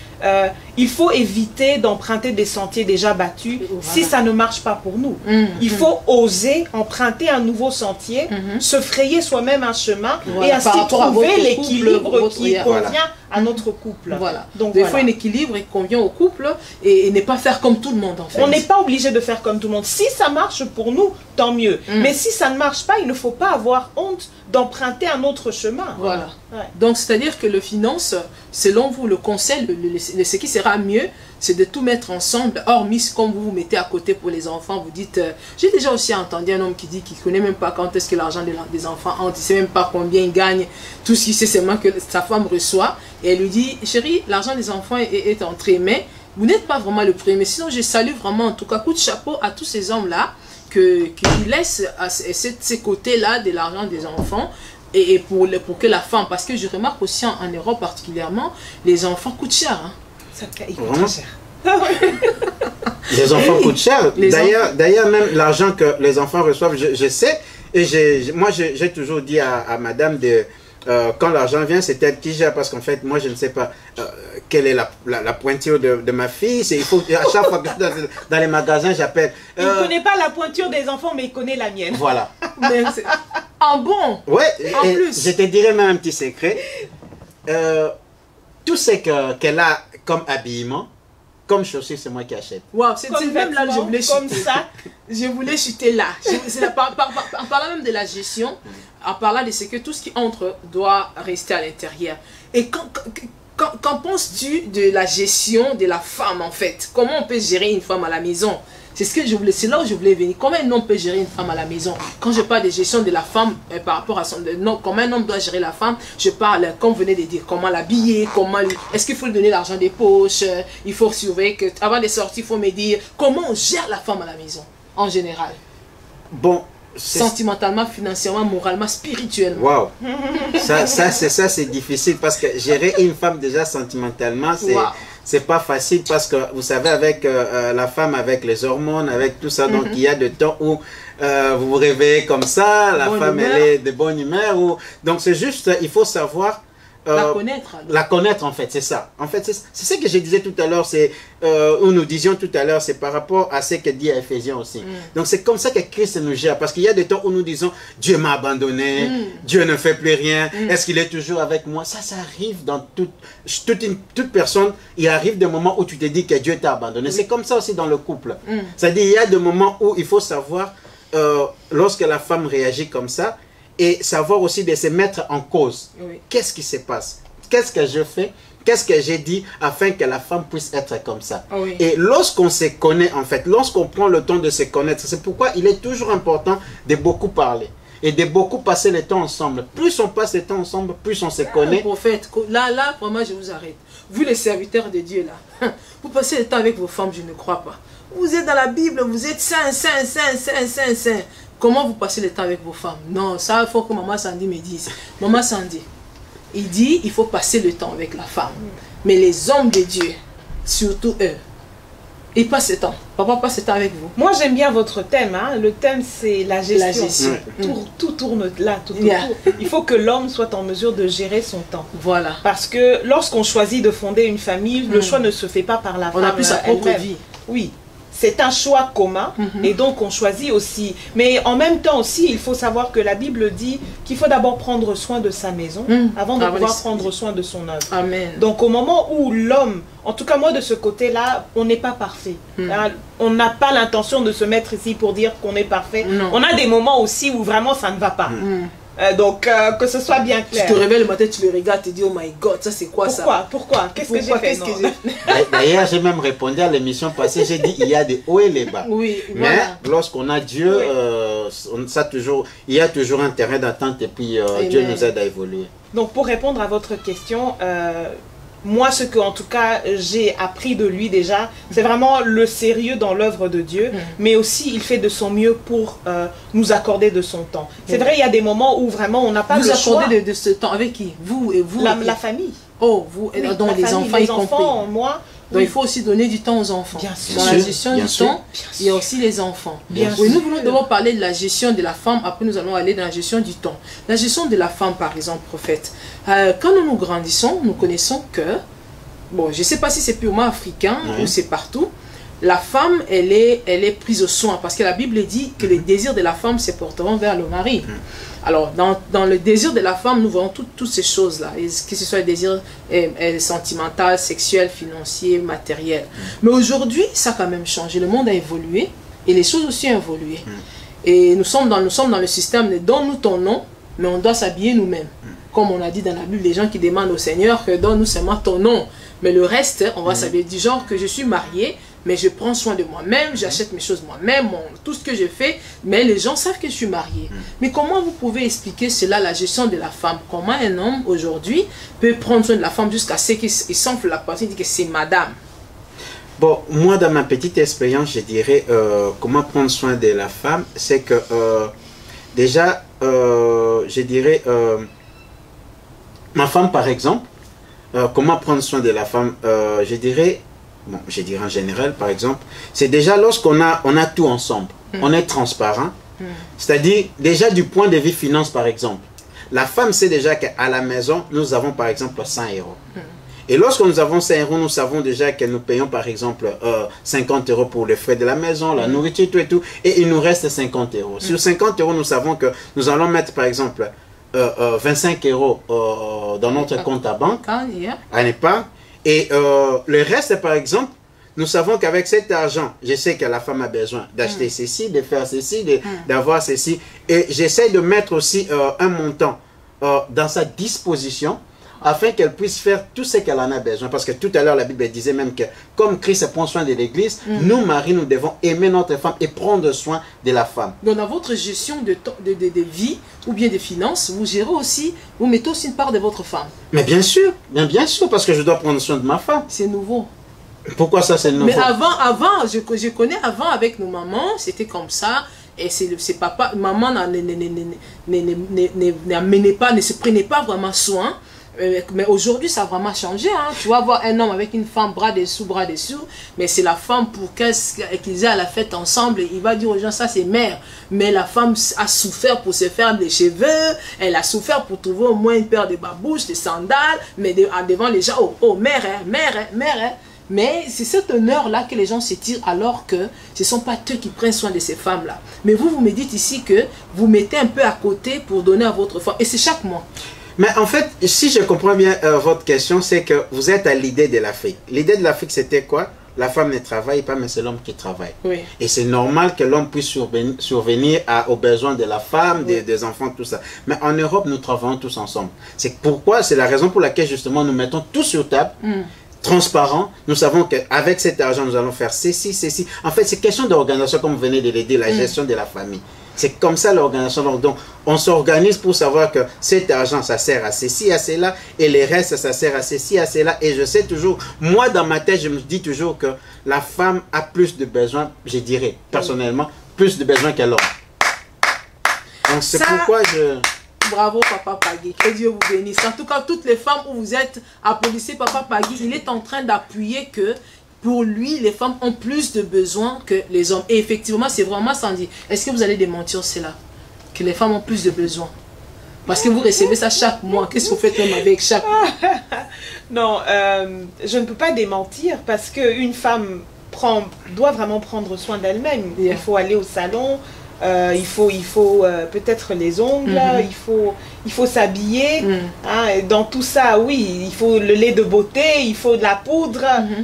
il faut éviter d'emprunter des sentiers déjà battus si ça ne marche pas pour nous. Il faut oser emprunter un nouveau sentier, se frayer soi-même un chemin et ainsi trouver l'équilibre qui convient à notre couple. Donc, il faut un équilibre qui convient au couple et ne pas faire comme tout le monde. En fait. On n'est pas obligé de faire comme tout le monde. Si ça marche pour nous, tant mieux. Mais si ça ne marche pas, il ne faut pas avoir honte d'emprunter un autre chemin. Donc, c'est-à-dire que le finance, selon vous, le conseil, ce qui sera mieux, c'est de tout mettre ensemble, hormis comme vous vous mettez à côté pour les enfants, vous dites, j'ai déjà aussi entendu un homme qui dit qu'il ne connaît même pas quand est-ce que l'argent des enfants entre, il ne sait même pas combien il gagne, tout ce qu'il sait seulement que sa femme reçoit, et elle lui dit, chérie, l'argent des enfants est entré, mais vous n'êtes pas vraiment le premier, sinon je salue vraiment, en tout cas, coup de chapeau à tous ces hommes-là, qui laissent ces côtés-là de l'argent des enfants, et pour que la femme, parce que je remarque aussi en Europe particulièrement, les enfants coûtent cher. Hein.
Ça coûte très cher.
Les enfants coûtent cher. D'ailleurs, même l'argent que les enfants reçoivent, je sais. Et moi, j'ai toujours dit à madame de... quand l'argent vient, c'est elle qui gère, parce qu'en fait, moi, je ne sais pas quelle est la pointure de ma fille. Il faut, à chaque fois que je suis dans les magasins, j'appelle...
Il ne connaît pas la pointure des enfants, mais il connaît la mienne.
Voilà.
En bon.
Ouais,
en plus.
Je te dirais même un petit secret. Tout ce qu'elle a comme habillement, comme chaussures, c'est moi qui achète.
Waouh, c'est même là que je voulais chuter.
Comme ça.
Je voulais chuter là. En parlant même de la gestion, en parlant de ce que tout ce qui entre doit rester à l'intérieur. Et qu'en penses-tu de la gestion de la femme en fait? Comment on peut gérer une femme à la maison? C'est ce que je voulais, c'est là où je voulais venir. Comment un homme peut gérer une femme à la maison? Quand je parle de gestion de la femme par rapport à son... Non, comment un homme doit gérer la femme, je parle, comme vous venez de dire, comment l'habiller, est-ce qu'il faut lui donner l'argent des poches, il faut surveiller que, avant de sortir, il faut me dire comment on gère la femme à la maison, en général.
Bon,
sentimentalement, financièrement, moralement, spirituellement.
Waouh, c'est difficile parce que gérer une femme déjà sentimentalement, c'est pas facile parce que vous savez, avec la femme, avec les hormones, avec tout ça, donc il y a des temps où vous vous réveillez comme ça, la femme elle est de bonne humeur, donc c'est juste, il faut savoir
la connaître. Alors.
La connaître en fait, c'est ça. En fait, c'est ce que je disais tout à l'heure, c'est où nous disions tout à l'heure, c'est par rapport à ce que dit Éphésiens aussi. Donc c'est comme ça que Christ nous gère, parce qu'il y a des temps où nous disons Dieu m'a abandonné, Dieu ne fait plus rien, est-ce qu'il est toujours avec moi? Ça arrive dans toute personne. Il arrive des moments où tu te dis que Dieu t'a abandonné. C'est comme ça aussi dans le couple. C'est-à-dire il y a des moments où il faut savoir, lorsque la femme réagit comme ça, et savoir aussi de se mettre en cause. Qu'est-ce qui se passe? Qu'est-ce que je fais? Qu'est-ce que j'ai dit afin que la femme puisse être comme ça? Et lorsqu'on se connaît, en fait, lorsqu'on prend le temps de se connaître, c'est pourquoi il est toujours important de beaucoup parler et de beaucoup passer le temps ensemble. Plus on passe le temps ensemble, plus on se connaît.
Prophète, là, vraiment, je vous arrête. Vous, les serviteurs de Dieu, là, vous passez le temps avec vos femmes, je ne crois pas. Vous êtes dans la Bible, vous êtes saint. Comment vous passez le temps avec vos femmes? Non, ça, il faut que Maman Sandy me dise. Maman Sandy, il dit, il faut passer le temps avec la femme. Mais les hommes de Dieu, surtout eux, ils passent le temps. Papa passe le temps avec vous.
Moi, j'aime bien votre thème. Hein. Le thème, c'est la gestion. Tout tourne là, tout autour. Il faut que l'homme soit en mesure de gérer son temps.
Voilà.
Parce que lorsqu'on choisit de fonder une famille, le choix ne se fait pas par la femme.
On a plus sa propre vie.
Oui. C'est un choix commun et donc on choisit aussi. Mais en même temps aussi, il faut savoir que la Bible dit qu'il faut d'abord prendre soin de sa maison avant de pouvoir prendre soin de son œuvre.
Amen.
Donc au moment où l'homme, en tout cas moi de ce côté-là, on n'est pas parfait. On n'a pas l'intention de se mettre ici pour dire qu'on est parfait. On a des moments aussi où vraiment ça ne va pas. Donc, que ce soit bien clair.
Tu te réveilles le matin, tu le regardes, tu te dis, oh my God, ça c'est quoi ça?
Pourquoi? Qu'est-ce que j'ai fait?
D'ailleurs, j'ai même répondu à l'émission passée, j'ai dit, il y a des hauts et les bas.
Oui,
mais lorsqu'on a Dieu, il y a toujours un terrain d'attente et puis Dieu nous aide à évoluer.
Donc, pour répondre à votre question, moi, ce que en tout cas j'ai appris de lui déjà, c'est vraiment le sérieux dans l'œuvre de Dieu, mais aussi il fait de son mieux pour nous accorder de son temps. C'est vrai, il y a des moments où vraiment on n'a pas le choix.
Vous accordez de ce temps avec qui? Vous et vous?
La famille.
Oh, vous, oui, donc les enfants,
les enfants, moi.
Donc il faut aussi donner du temps aux enfants.
Bien sûr.
Dans la gestion du temps, il y a aussi les enfants. Oui, nous voulons d'abord parler de la gestion de la femme, après nous allons aller dans la gestion du temps. La gestion de la femme, par exemple, prophète. Quand nous grandissons, nous connaissons que, bon, je ne sais pas si c'est purement africain ou c'est partout, la femme, elle est prise au soin parce que la Bible dit que les désirs de la femme se porteront vers le mari. Alors, dans le désir de la femme, nous voyons toutes ces choses-là, que ce soit le désir sentimental, sexuel, financier, matériel. Mais aujourd'hui, ça a quand même changé. Le monde a évolué et les choses aussi ont évolué. Et nous sommes dans le système de donne-nous ton nom, mais on doit s'habiller nous-mêmes. Comme on a dit dans la Bible, les gens qui demandent au Seigneur que donne-nous seulement ton nom. Mais le reste, on va s'habiller du genre que je suis mariée, mais je prends soin de moi-même, j'achète mes choses moi-même, tout ce que je fais, mais les gens savent que je suis mariée. Mais comment vous pouvez expliquer cela, la gestion de la femme? Comment un homme aujourd'hui peut prendre soin de la femme jusqu'à ce qu'il s'enfle la partie, dit que c'est madame?
Bon, moi dans ma petite expérience, je dirais comment prendre soin de la femme, c'est que déjà, je dirais, ma femme par exemple, comment prendre soin de la femme, je dirais, bon, je dirais en général par exemple, c'est déjà lorsqu'on a tout ensemble, on est transparent, c'est-à-dire déjà du point de vue finance par exemple, la femme sait déjà qu'à la maison, nous avons par exemple 100 euros. Et lorsque nous avons 100 euros, nous savons déjà que nous payons par exemple 50 euros pour les frais de la maison, la nourriture, tout et tout, et il nous reste 50 euros. Sur 50 euros, nous savons que nous allons mettre par exemple 25 euros dans notre compte à banque, à l'épargne, et le reste par exemple, nous savons qu'avec cet argent, je sais que la femme a besoin d'acheter ceci, de faire ceci, d'avoir ceci, et j'essaie de mettre aussi un montant dans sa disposition, afin qu'elle puisse faire tout ce qu'elle en a besoin. Parce que tout à l'heure, la Bible disait même que, comme Christ prend soin de l'Église, nous, maris, nous devons aimer notre femme et prendre soin de la femme.
Donc, dans votre gestion de vie ou bien de finances, vous gérez aussi, vous mettez aussi une part de votre femme.
Mais bien sûr, parce que je dois prendre soin de ma femme.
C'est nouveau.
Pourquoi ça, c'est nouveau?
Mais avant, je connais avant avec nos mamans, c'était comme ça. Et c'est papa, maman ne se prenait pas vraiment soin. Mais aujourd'hui, ça a vraiment changé. Hein. Tu vas voir un homme avec une femme bras dessous, mais c'est la femme pour qu'ils aient à la fête ensemble. Il va dire aux gens, ça c'est mère. Mais la femme a souffert pour se faire des cheveux, elle a souffert pour trouver au moins une paire de babouches, des sandales, mais devant les gens, oh mère, mère. Mais c'est cet honneur-là que les gens se tirent alors que ce ne sont pas eux qui prennent soin de ces femmes-là. Mais vous me dites ici que vous mettez un peu à côté pour donner à votre femme. Et c'est chaque mois.
Mais en fait, si je comprends bien votre question, c'est que vous êtes à l'idée de l'Afrique. L'idée de l'Afrique, c'était quoi? La femme ne travaille pas, mais c'est l'homme qui travaille.
Oui.
Et c'est normal que l'homme puisse survenir aux besoins de la femme,
oui,
des enfants, tout ça. Mais en Europe, nous travaillons tous ensemble. C'est la raison pour laquelle, justement, nous mettons tout sur table. Transparent, nous savons qu'avec cet argent, nous allons faire ceci. En fait, c'est question d'organisation, comme vous venez de le dire, la gestion de la famille. C'est comme ça l'organisation. Donc, on s'organise pour savoir que cet argent, ça sert à ceci, à cela, et les restes, ça sert à ceci, à cela. Et je sais toujours, moi, dans ma tête, je me dis toujours que la femme a plus de besoins, je dirais, personnellement, plus de besoins que l'homme. Donc, c'est pourquoi je...
Bravo, Papa Pagui. Que Dieu vous bénisse. En tout cas, toutes les femmes où vous êtes, applaudissez Papa Pagui. Il est en train d'appuyer que pour lui, les femmes ont plus de besoins que les hommes. Et effectivement, c'est vraiment sans dire. Est-ce que vous allez démentir cela? Que les femmes ont plus de besoins? Parce que vous recevez ça chaque mois. Qu'est-ce que vous faites même avec chaque mois?
Non, je ne peux pas démentir parce qu'une femme doit vraiment prendre soin d'elle-même. Il faut aller au salon. Il faut peut-être les ongles, il faut s'habiller. Hein, dans tout ça, oui, il faut le lait de beauté, il faut de la poudre.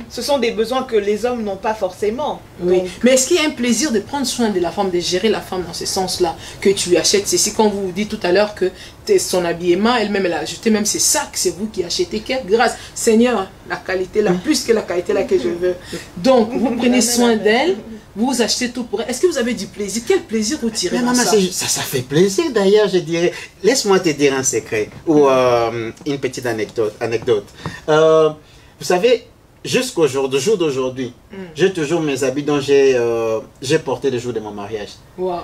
Ce sont des besoins que les hommes n'ont pas forcément.
Oui. Donc... Mais est-ce qu'il y a un plaisir de prendre soin de la femme, de gérer la femme dans ce sens-là? Que tu lui achètes ceci, quand vous dites tout à l'heure que son habillement, elle-même, elle a acheté même ses sacs, c'est vous qui achetez. Quelle grâce! Seigneur, la qualité, là, plus que la qualité là que je veux. Donc, vous prenez soin d'elle. Vous achetez tout pour elle. Est-ce que vous avez du plaisir? Quel plaisir vous tirez dans ça?
Ça fait plaisir d'ailleurs, je dirais. Laisse-moi te dire un secret ou une petite anecdote. Vous savez, jusqu'au jour d'aujourd'hui, j'ai toujours mes habits dont j'ai porté le jour de mon mariage.
Wow.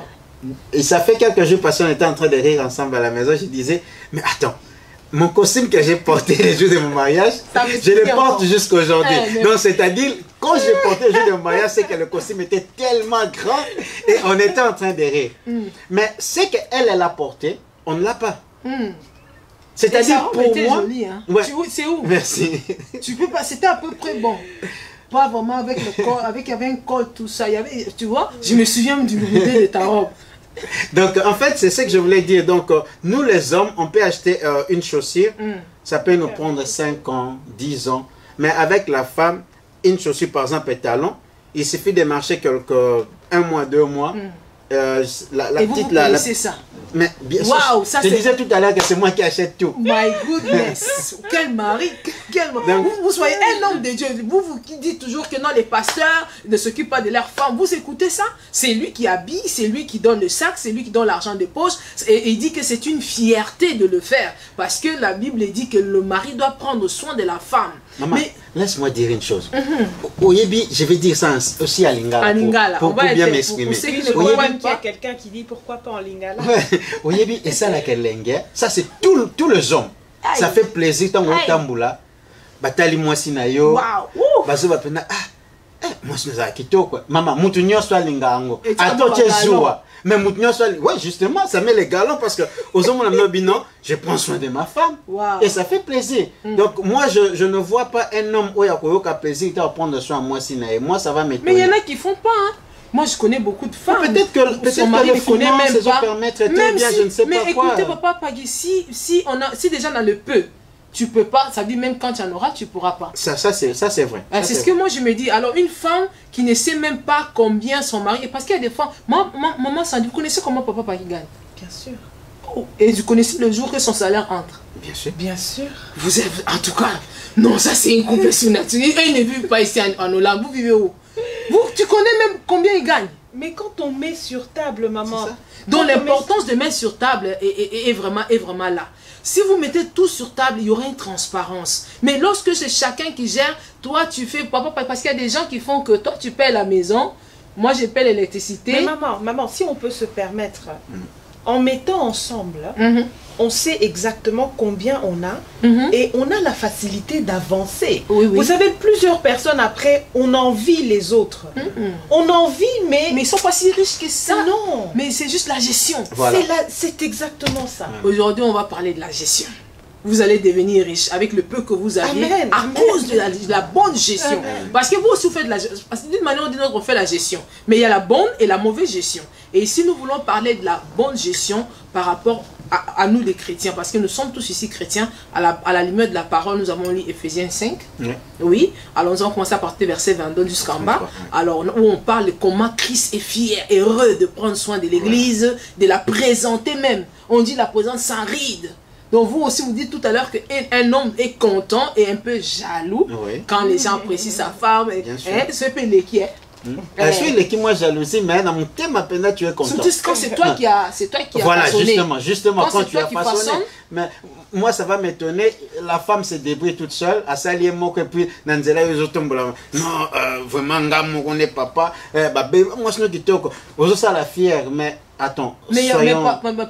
Et ça fait quelques jours parce qu'on était en train de rire ensemble à la maison. Je disais, mais attends, mon costume que j'ai porté le jour de mon mariage, je le porte jusqu'aujourd'hui. Donc, c'est-à-dire, quand j'ai porté le jour de mon mariage, c'est que le costume était tellement grand et on était en train de rire. Mais ce qu'elle a porté, on ne l'a pas. C'est-à-dire, pour moi...
Joli, hein?
Ouais.
C'est où?
Merci.
Tu peux pas, c'était à peu près bon. Pas vraiment avec le col, il y avait un col, tout ça. Il y avait, tu vois, je me souviens du modèle de ta robe.
Donc, en fait, c'est ce que je voulais dire. Donc, nous, les hommes, on peut acheter une chaussure. Ça peut nous prendre 5 ans, 10 ans. Mais avec la femme, une chaussure, par exemple, un talon, il suffit de marcher un mois, 2 mois.
Et vous connaissez ça.
Mais bien sûr,
wow,
je disais tout à l'heure que c'est moi qui achète tout.
My goodness. Quel mari. Vous soyez un homme de Dieu. Vous qui dites toujours que non, les pasteurs ne s'occupent pas de leurs femmes. Vous écoutez ça? C'est lui qui habille, c'est lui qui donne le sac, c'est lui qui donne l'argent de poche. Et il dit que c'est une fierté de le faire. Parce que la Bible dit que le mari doit prendre soin de la femme.
Maman, laisse-moi dire une chose. Oyebi, je vais dire ça aussi à Lingala. Pour bien m'exprimer.
Il y a quelqu'un qui dit pourquoi pas en Lingala.
Oyebi, et ça, la Kelengue, ça c'est tous les hommes. Ça fait plaisir tant que Tamboula. Batali moi sinayo. Bazo bapena moi je suis kitoko maman mutu nyonso alinga yango
Et tu as
ato
pas
tie
galon.
joie mais mutu nyonso ouais justement ça met les galons parce que aux hommes on a bino je prends soin de ma femme
Wow.
et ça fait plaisir donc moi je ne vois pas un homme où il y a koyoka plaisir de prendre soin de moi sina et moi ça va m'étonner.
Mais il y en a qui font pas. Hein. Moi, je connais beaucoup de femmes.
Peut-être que
son mari
les
ne connaît
finances,
même
les
pas.
permettent très
Même
bien,
si,
je ne sais
mais
pas quoi.
écoutez, papa Pagui, si déjà dans le peu, tu peux pas, ça dit même quand tu en auras, tu pourras pas.
Ça c'est vrai.
C'est ce que moi je me dis. Alors une femme qui ne sait même pas combien son mari, parce qu'il y a des femmes, maman Sandy, vous connaissez comment papa Pagui gagne?
Bien sûr.
Oh, et vous connaissez le jour que son salaire entre?
Bien sûr.
Bien sûr.
Vous êtes, en tout cas, non, ça c'est une couple surnaturelle. Il ne vit pas ici en Hollande, vous vivez où? Tu connais même combien il gagne?
Mais quand on met sur table, maman...
Donc l'importance de mettre sur table est vraiment là. Si vous mettez tout sur table, il y aura une transparence. Mais lorsque c'est chacun qui gère, toi tu fais papa, parce qu'il y a des gens qui font que toi tu paies la maison, moi je paie l'électricité.
Mais maman, si on peut se permettre, en mettant ensemble, on sait exactement combien on a et on a la facilité d'avancer.
Oui, oui.
Vous savez, plusieurs personnes après, on envie les autres. On envie, mais
ils ne sont pas si riches que ça.
Non.
Mais c'est juste la gestion.
Voilà.
C'est exactement ça.
Aujourd'hui, on va parler de la gestion. Vous allez devenir riche avec le peu que vous avez à cause de la bonne gestion.
Amen.
Parce que vous aussi vous faites la gestion. Parce que d'une manière ou d'une autre, on fait la gestion. Mais il y a la bonne et la mauvaise gestion. Et ici, nous voulons parler de la bonne gestion par rapport à nous les chrétiens. Parce que nous sommes tous ici chrétiens. À la lumière de la parole, nous avons lu Ephésiens 5. Oui. Alors nous allons commencer à partir du verset 22 jusqu'en bas. Alors où on parle de comment Christ est fier, heureux de prendre soin de l'église, de la présenter même. On dit la présente sans ride. Donc vous aussi vous dites tout à l'heure qu'un homme est content et un peu jaloux quand les gens apprécient sa femme. C'est un peu l'équipe.
Moi jalousie, mais dans mon thème, tu es content.
Surtout quand c'est toi qui as
voilà,
façonné.
justement, quand tu as façonné. Mais moi, ça va m'étonner. La femme se débrouille toute seule. À ça, et puis, Nanzela, non, vraiment, on est papa. Moi, je dis que ça la fière, mais attends.
Mais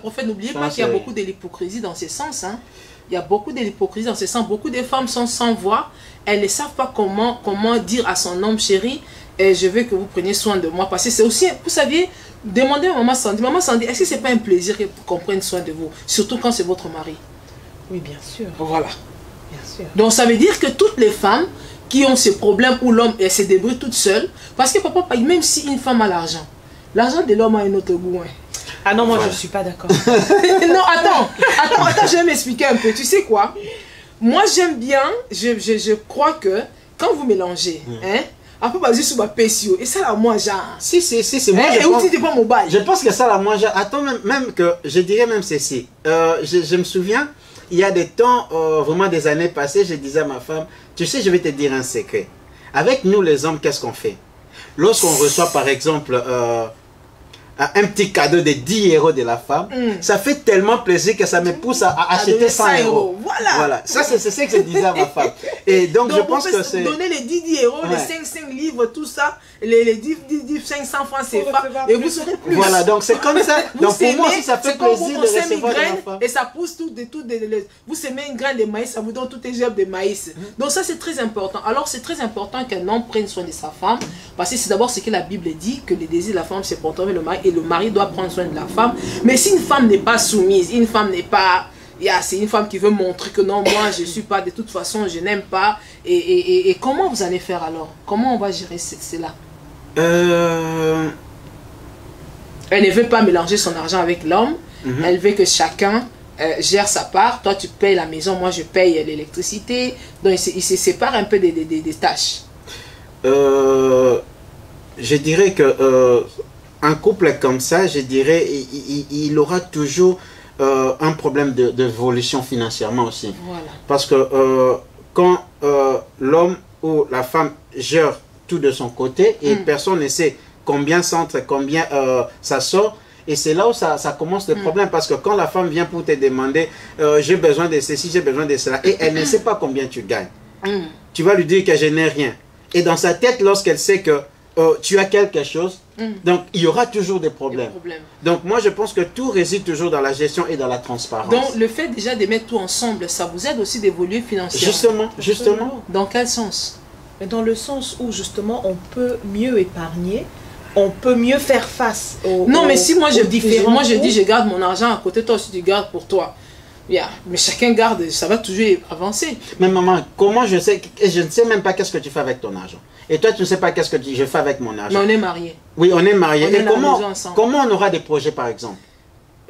prophète, n'oubliez pas qu'il y a beaucoup de l'hypocrisie dans ce sens. Hein. Il y a beaucoup de l'hypocrisie dans ce sens. Beaucoup de femmes sont sans voix. Elles ne savent pas comment dire à son homme chéri. Et je veux que vous preniez soin de moi. Parce que c'est aussi, vous saviez, demandez à maman Sandy, est-ce que c'est pas un plaisir qu'on prenne soin de vous? Surtout quand c'est votre mari.
Oui, bien sûr.
Voilà.
Bien sûr.
Donc ça veut dire que toutes les femmes qui ont ces problèmes où l'homme se débrouille toute seule, parce que papa, même si une femme a l'argent de l'homme a un autre goût. Hein.
Ah non, moi je ne suis pas d'accord.
Non, attends, je vais m'expliquer un peu. Tu sais quoi? Moi j'aime bien, je crois que quand vous mélangez, hein, après, vas-y sur ma PSO. Et ça, là, moi, genre.
Si, moi,
je
pense que ça, là, moi, attends, même que, je dirais même ceci. Je me souviens, il y a des temps, vraiment des années passées, je disais à ma femme, tu sais, je vais te dire un secret. Avec nous, les hommes, qu'est-ce qu'on fait? Lorsqu'on reçoit, par exemple, un petit cadeau de 10 € de la femme, ça fait tellement plaisir que ça me pousse à acheter 100 €. Voilà. Ça, c'est ce que je disais à ma femme. Et donc je pense que c'est...
donner les 10 €, les 5 livres, tout ça, les 10 500 francs CFA, et vous serez plus.
Voilà, donc c'est comme ça. Donc pour moi aussi, ça fait plaisir de recevoir de la femme.
Et ça pousse tout. Vous semez une graine de maïs, ça vous donne toutes les gerbes de maïs. Donc ça, c'est très important. Alors c'est très important qu'un homme prenne soin de sa femme, parce que c'est d'abord ce que la Bible dit, que les désirs de la femme, c'est portant vers le mari, et le mari doit prendre soin de la femme. Mais si une femme n'est pas soumise, une femme n'est pas... c'est une femme qui veut montrer que non, moi je suis pas, de toute façon je n'aime pas. Et comment vous allez faire alors? Comment on va gérer cela? Elle ne veut pas mélanger son argent avec l'homme. Elle veut que chacun gère sa part. Toi tu payes la maison, moi je paye l'électricité. Donc ils se séparent un peu des tâches.
Je dirais que un couple comme ça, je dirais, il aura toujours un problème d'évolution financièrement aussi.
Voilà.
Parce que quand l'homme ou la femme gère tout de son côté et personne ne sait combien s'entre, combien ça sort, et c'est là où ça commence le problème. Parce que quand la femme vient pour te demander j'ai besoin de ceci, j'ai besoin de cela, et elle ne sait pas combien tu gagnes, tu vas lui dire que je n'ai rien. Et dans sa tête, lorsqu'elle sait que tu as quelque chose, donc il y aura toujours des problèmes. Donc moi je pense que tout réside toujours dans la gestion et dans la transparence.
Donc le fait déjà de mettre tout ensemble, ça vous aide aussi d'évoluer financièrement.
Justement.
Dans quel sens?
Mais dans le sens où justement on peut mieux épargner, on peut mieux faire face aux
Non, mais si moi je dis,
je
garde mon argent à côté, toi aussi tu gardes pour toi. Yeah. Mais chacun garde, ça va toujours avancer.
Mais maman, comment je sais, je ne sais même pas qu'est-ce que tu fais avec ton argent. Et toi, tu ne sais pas qu'est-ce que je fais avec mon argent.
Mais on est mariés.
Oui, on est mariés.
On est
Et comment on aura des projets, par exemple?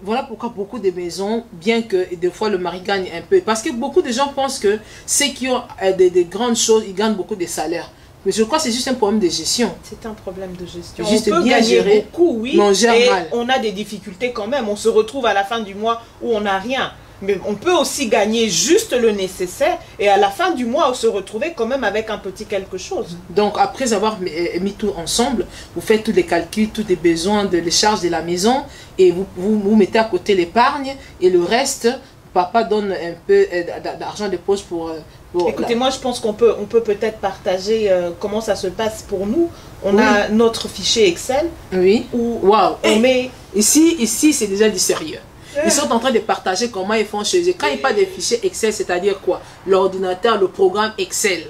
Voilà pourquoi beaucoup de maisons, bien que des fois le mari gagne un peu, parce que beaucoup de gens pensent que ceux qui ont des grandes choses, ils gagnent beaucoup de salaires. Mais je crois que c'est juste un problème de gestion.
C'est un problème de gestion.
Juste
on peut
bien
gagner
gérer,
beaucoup, oui,
mais on gère
et
mal.
On a des difficultés quand même. On se retrouve à la fin du mois où on n'a rien. Mais on peut aussi gagner juste le nécessaire et à la fin du mois, on se retrouver quand même avec un petit quelque chose.
Donc, après avoir mis tout ensemble, vous faites tous les calculs, tous les besoins, les charges de la maison et vous mettez à côté l'épargne et le reste, papa donne un peu d'argent de poche pour
écoutez, moi je pense qu'on peut peut-être partager comment ça se passe pour nous. On a notre fichier Excel.
Oui.
Où
wow.
On met...
Ici c'est déjà du sérieux. Ils sont en train de partager comment ils font chez eux. Quand ils parlent des fichiers Excel, c'est-à-dire quoi? L'ordinateur, le programme Excel.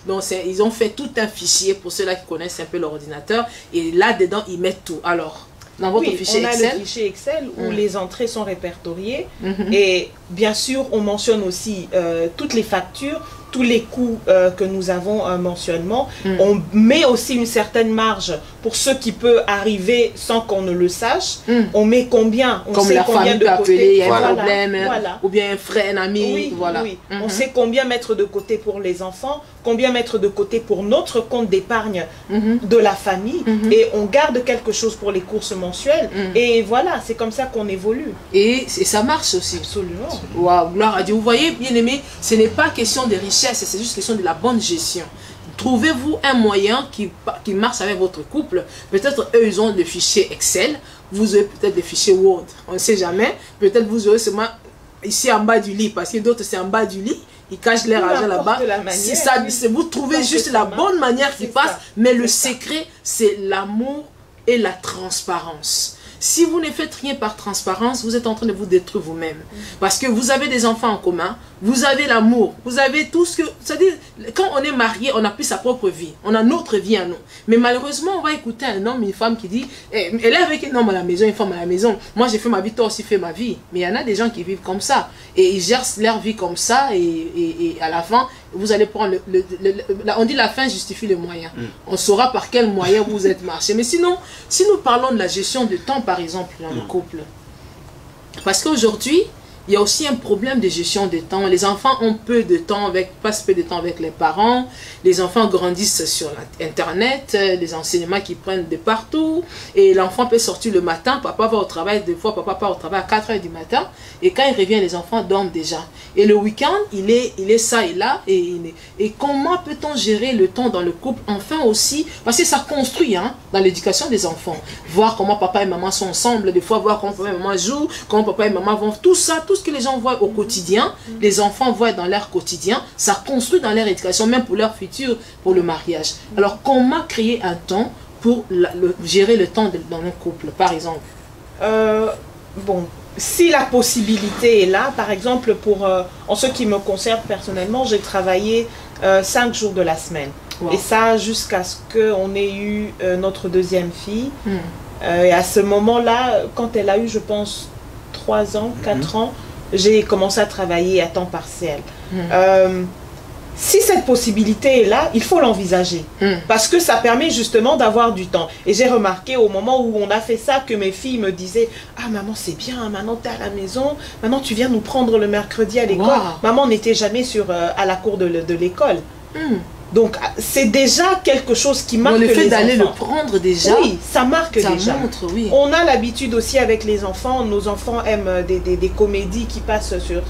Donc, ils ont fait tout un fichier pour ceux-là qui connaissent un peu l'ordinateur. Et là-dedans, ils mettent tout. Alors, dans votre fichier Excel...
on a le fichier Excel où les entrées sont répertoriées. Et bien sûr, on mentionne aussi toutes les factures, tous les coûts que nous avons un mentionnement. On met aussi une certaine marge pour ce qui peut arriver sans qu'on ne le sache. On met combien, on
comme
sait
la
combien
famille
de
peut
côté.
appeler, il y a
Voilà.
un problème,
Voilà.
ou bien un frère, un ami,
Oui,
voilà.
oui. On sait combien mettre de côté pour les enfants, combien mettre de côté pour notre compte d'épargne de la famille, et on garde quelque chose pour les courses mensuelles, et voilà, c'est comme ça qu'on évolue.
Et ça marche aussi.
Absolument.
Waouh, gloire à Dieu. Vous voyez, bien aimé, ce n'est pas question de richesse, c'est juste question de la bonne gestion. Trouvez-vous un moyen qui marche avec votre couple. Peut-être eux, ils ont des fichiers Excel. Vous avez peut-être des fichiers Word. On ne sait jamais. Peut-être vous aurez seulement ici en bas du lit. Parce que d'autres, c'est en bas du lit. Ils cachent leur argent là-bas. Vous trouvez juste la bonne manière qui passe. Mais le secret, c'est l'amour et la transparence. Si vous ne faites rien par transparence, vous êtes en train de vous détruire vous-même. Parce que vous avez des enfants en commun, vous avez l'amour, vous avez tout ce que... C'est-à-dire, quand on est marié, on n'a plus sa propre vie. On a notre vie à nous. Mais malheureusement, on va écouter un homme, une femme qui dit, elle est avec un homme à la maison, une femme à la maison. Moi, j'ai fait ma vie, toi aussi fais ma vie. Mais il y en a des gens qui vivent comme ça. Et ils gèrent leur vie comme ça. Et à la fin, vous allez prendre... on dit la fin justifie le moyen. On saura par quel moyen vous êtes marché. Mais sinon, si nous parlons de la gestion du temps, par exemple, dans le couple. Parce qu'aujourd'hui, il y a aussi un problème de gestion de temps. Les enfants ont peu de temps, passent peu de temps avec les parents. Les enfants grandissent sur Internet, les enseignements qu'ils prennent de partout. Et l'enfant peut sortir le matin, papa va au travail, des fois papa part au travail à 4 h du matin. Et quand il revient, les enfants dorment déjà. Et le week-end, il est ça et là. Et comment peut-on gérer le temps dans le couple? Enfin aussi, parce que ça construit dans l'éducation des enfants. Voir comment papa et maman sont ensemble, des fois voir comment papa et maman jouent, comment papa et maman vont, tout ça, tout ce que les gens voient au quotidien, les enfants voient dans leur quotidien, ça construit dans leur éducation, même pour leur futur, pour le mariage. Alors, comment créer un temps pour gérer le temps dans un couple, par exemple?
Bon, si la possibilité est là, par exemple, en ce qui me concerne personnellement, j'ai travaillé 5 jours de la semaine. Wow. Et ça, jusqu'à ce qu'on ait eu notre deuxième fille. Et à ce moment-là, quand elle a eu, je pense, 3 ans, 4 ans, j'ai commencé à travailler à temps partiel. Si cette possibilité est là, il faut l'envisager. Parce que ça permet justement d'avoir du temps. Et j'ai remarqué au moment où on a fait ça que mes filles me disaient « Ah maman, c'est bien, maintenant tu es à la maison, maintenant tu viens nous prendre le mercredi à l'école. Wow. Maman n'était jamais à la cour de l'école. Donc, c'est déjà quelque chose qui marque les enfants. Le fait d'aller le
prendre déjà,
oui, ça marque
ça
déjà.
Montre, oui.
On a l'habitude aussi avec les enfants, nos enfants aiment des comédies qui passent sur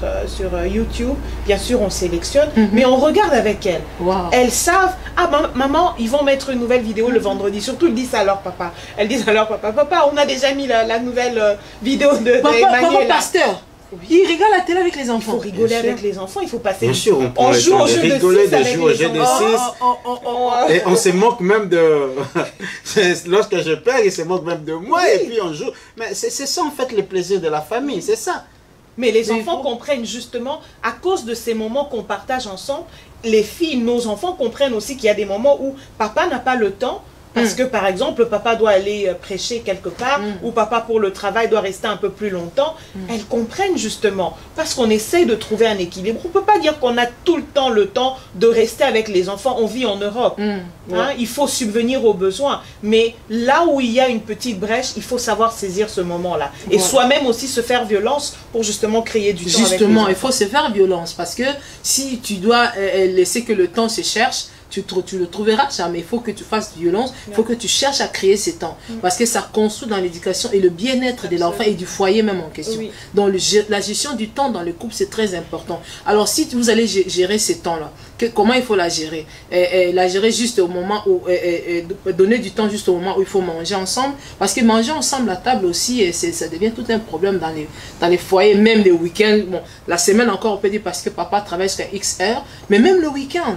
YouTube. Bien sûr, on sélectionne, mais on regarde avec elles.
Wow.
Elles savent, ah maman, ils vont mettre une nouvelle vidéo le vendredi. Surtout, ils disent à leur papa. Elles disent à leur papa, on a déjà mis la nouvelle vidéo de
Papa pasteur. Il rigole à la télé avec les enfants.
Il faut rigoler avec les enfants, il faut passer.
Bien sûr, on joue au jeu de 6 et on se moque même de... Lorsque je perds, ils se moquent même de moi et puis on joue. Mais c'est ça en fait le plaisir de la famille, c'est ça.
Mais les enfants comprennent justement, à cause de ces moments qu'on partage ensemble, les filles, nos enfants comprennent aussi qu'il y a des moments où papa n'a pas le temps, parce que par exemple, papa doit aller prêcher quelque part, ou papa pour le travail doit rester un peu plus longtemps. Elles comprennent justement, parce qu'on essaye de trouver un équilibre. On ne peut pas dire qu'on a tout le temps de rester avec les enfants. On vit en Europe. Hein, il faut subvenir aux besoins. Mais là où il y a une petite brèche, il faut savoir saisir ce moment-là. Et soi-même aussi se faire violence pour justement créer du temps avec les enfants.
Justement, il faut se faire violence, parce que si tu dois laisser que le temps se cherche, tu le trouveras jamais. Il faut que tu fasses violence, il faut que tu cherches à créer ces temps. Parce que ça construit dans l'éducation et le bien-être de l'enfant et du foyer même en question. Donc la gestion du temps dans le couple, c'est très important. Alors si vous allez gérer ces temps-là, comment il faut la gérer? La gérer juste au moment où, donner du temps juste au moment où il faut manger ensemble. Parce que manger ensemble à table aussi, ça devient tout un problème dans les foyers, même les week-ends. Bon, la semaine encore, on peut dire parce que papa travaille jusqu'à X heures, mais même le week-end.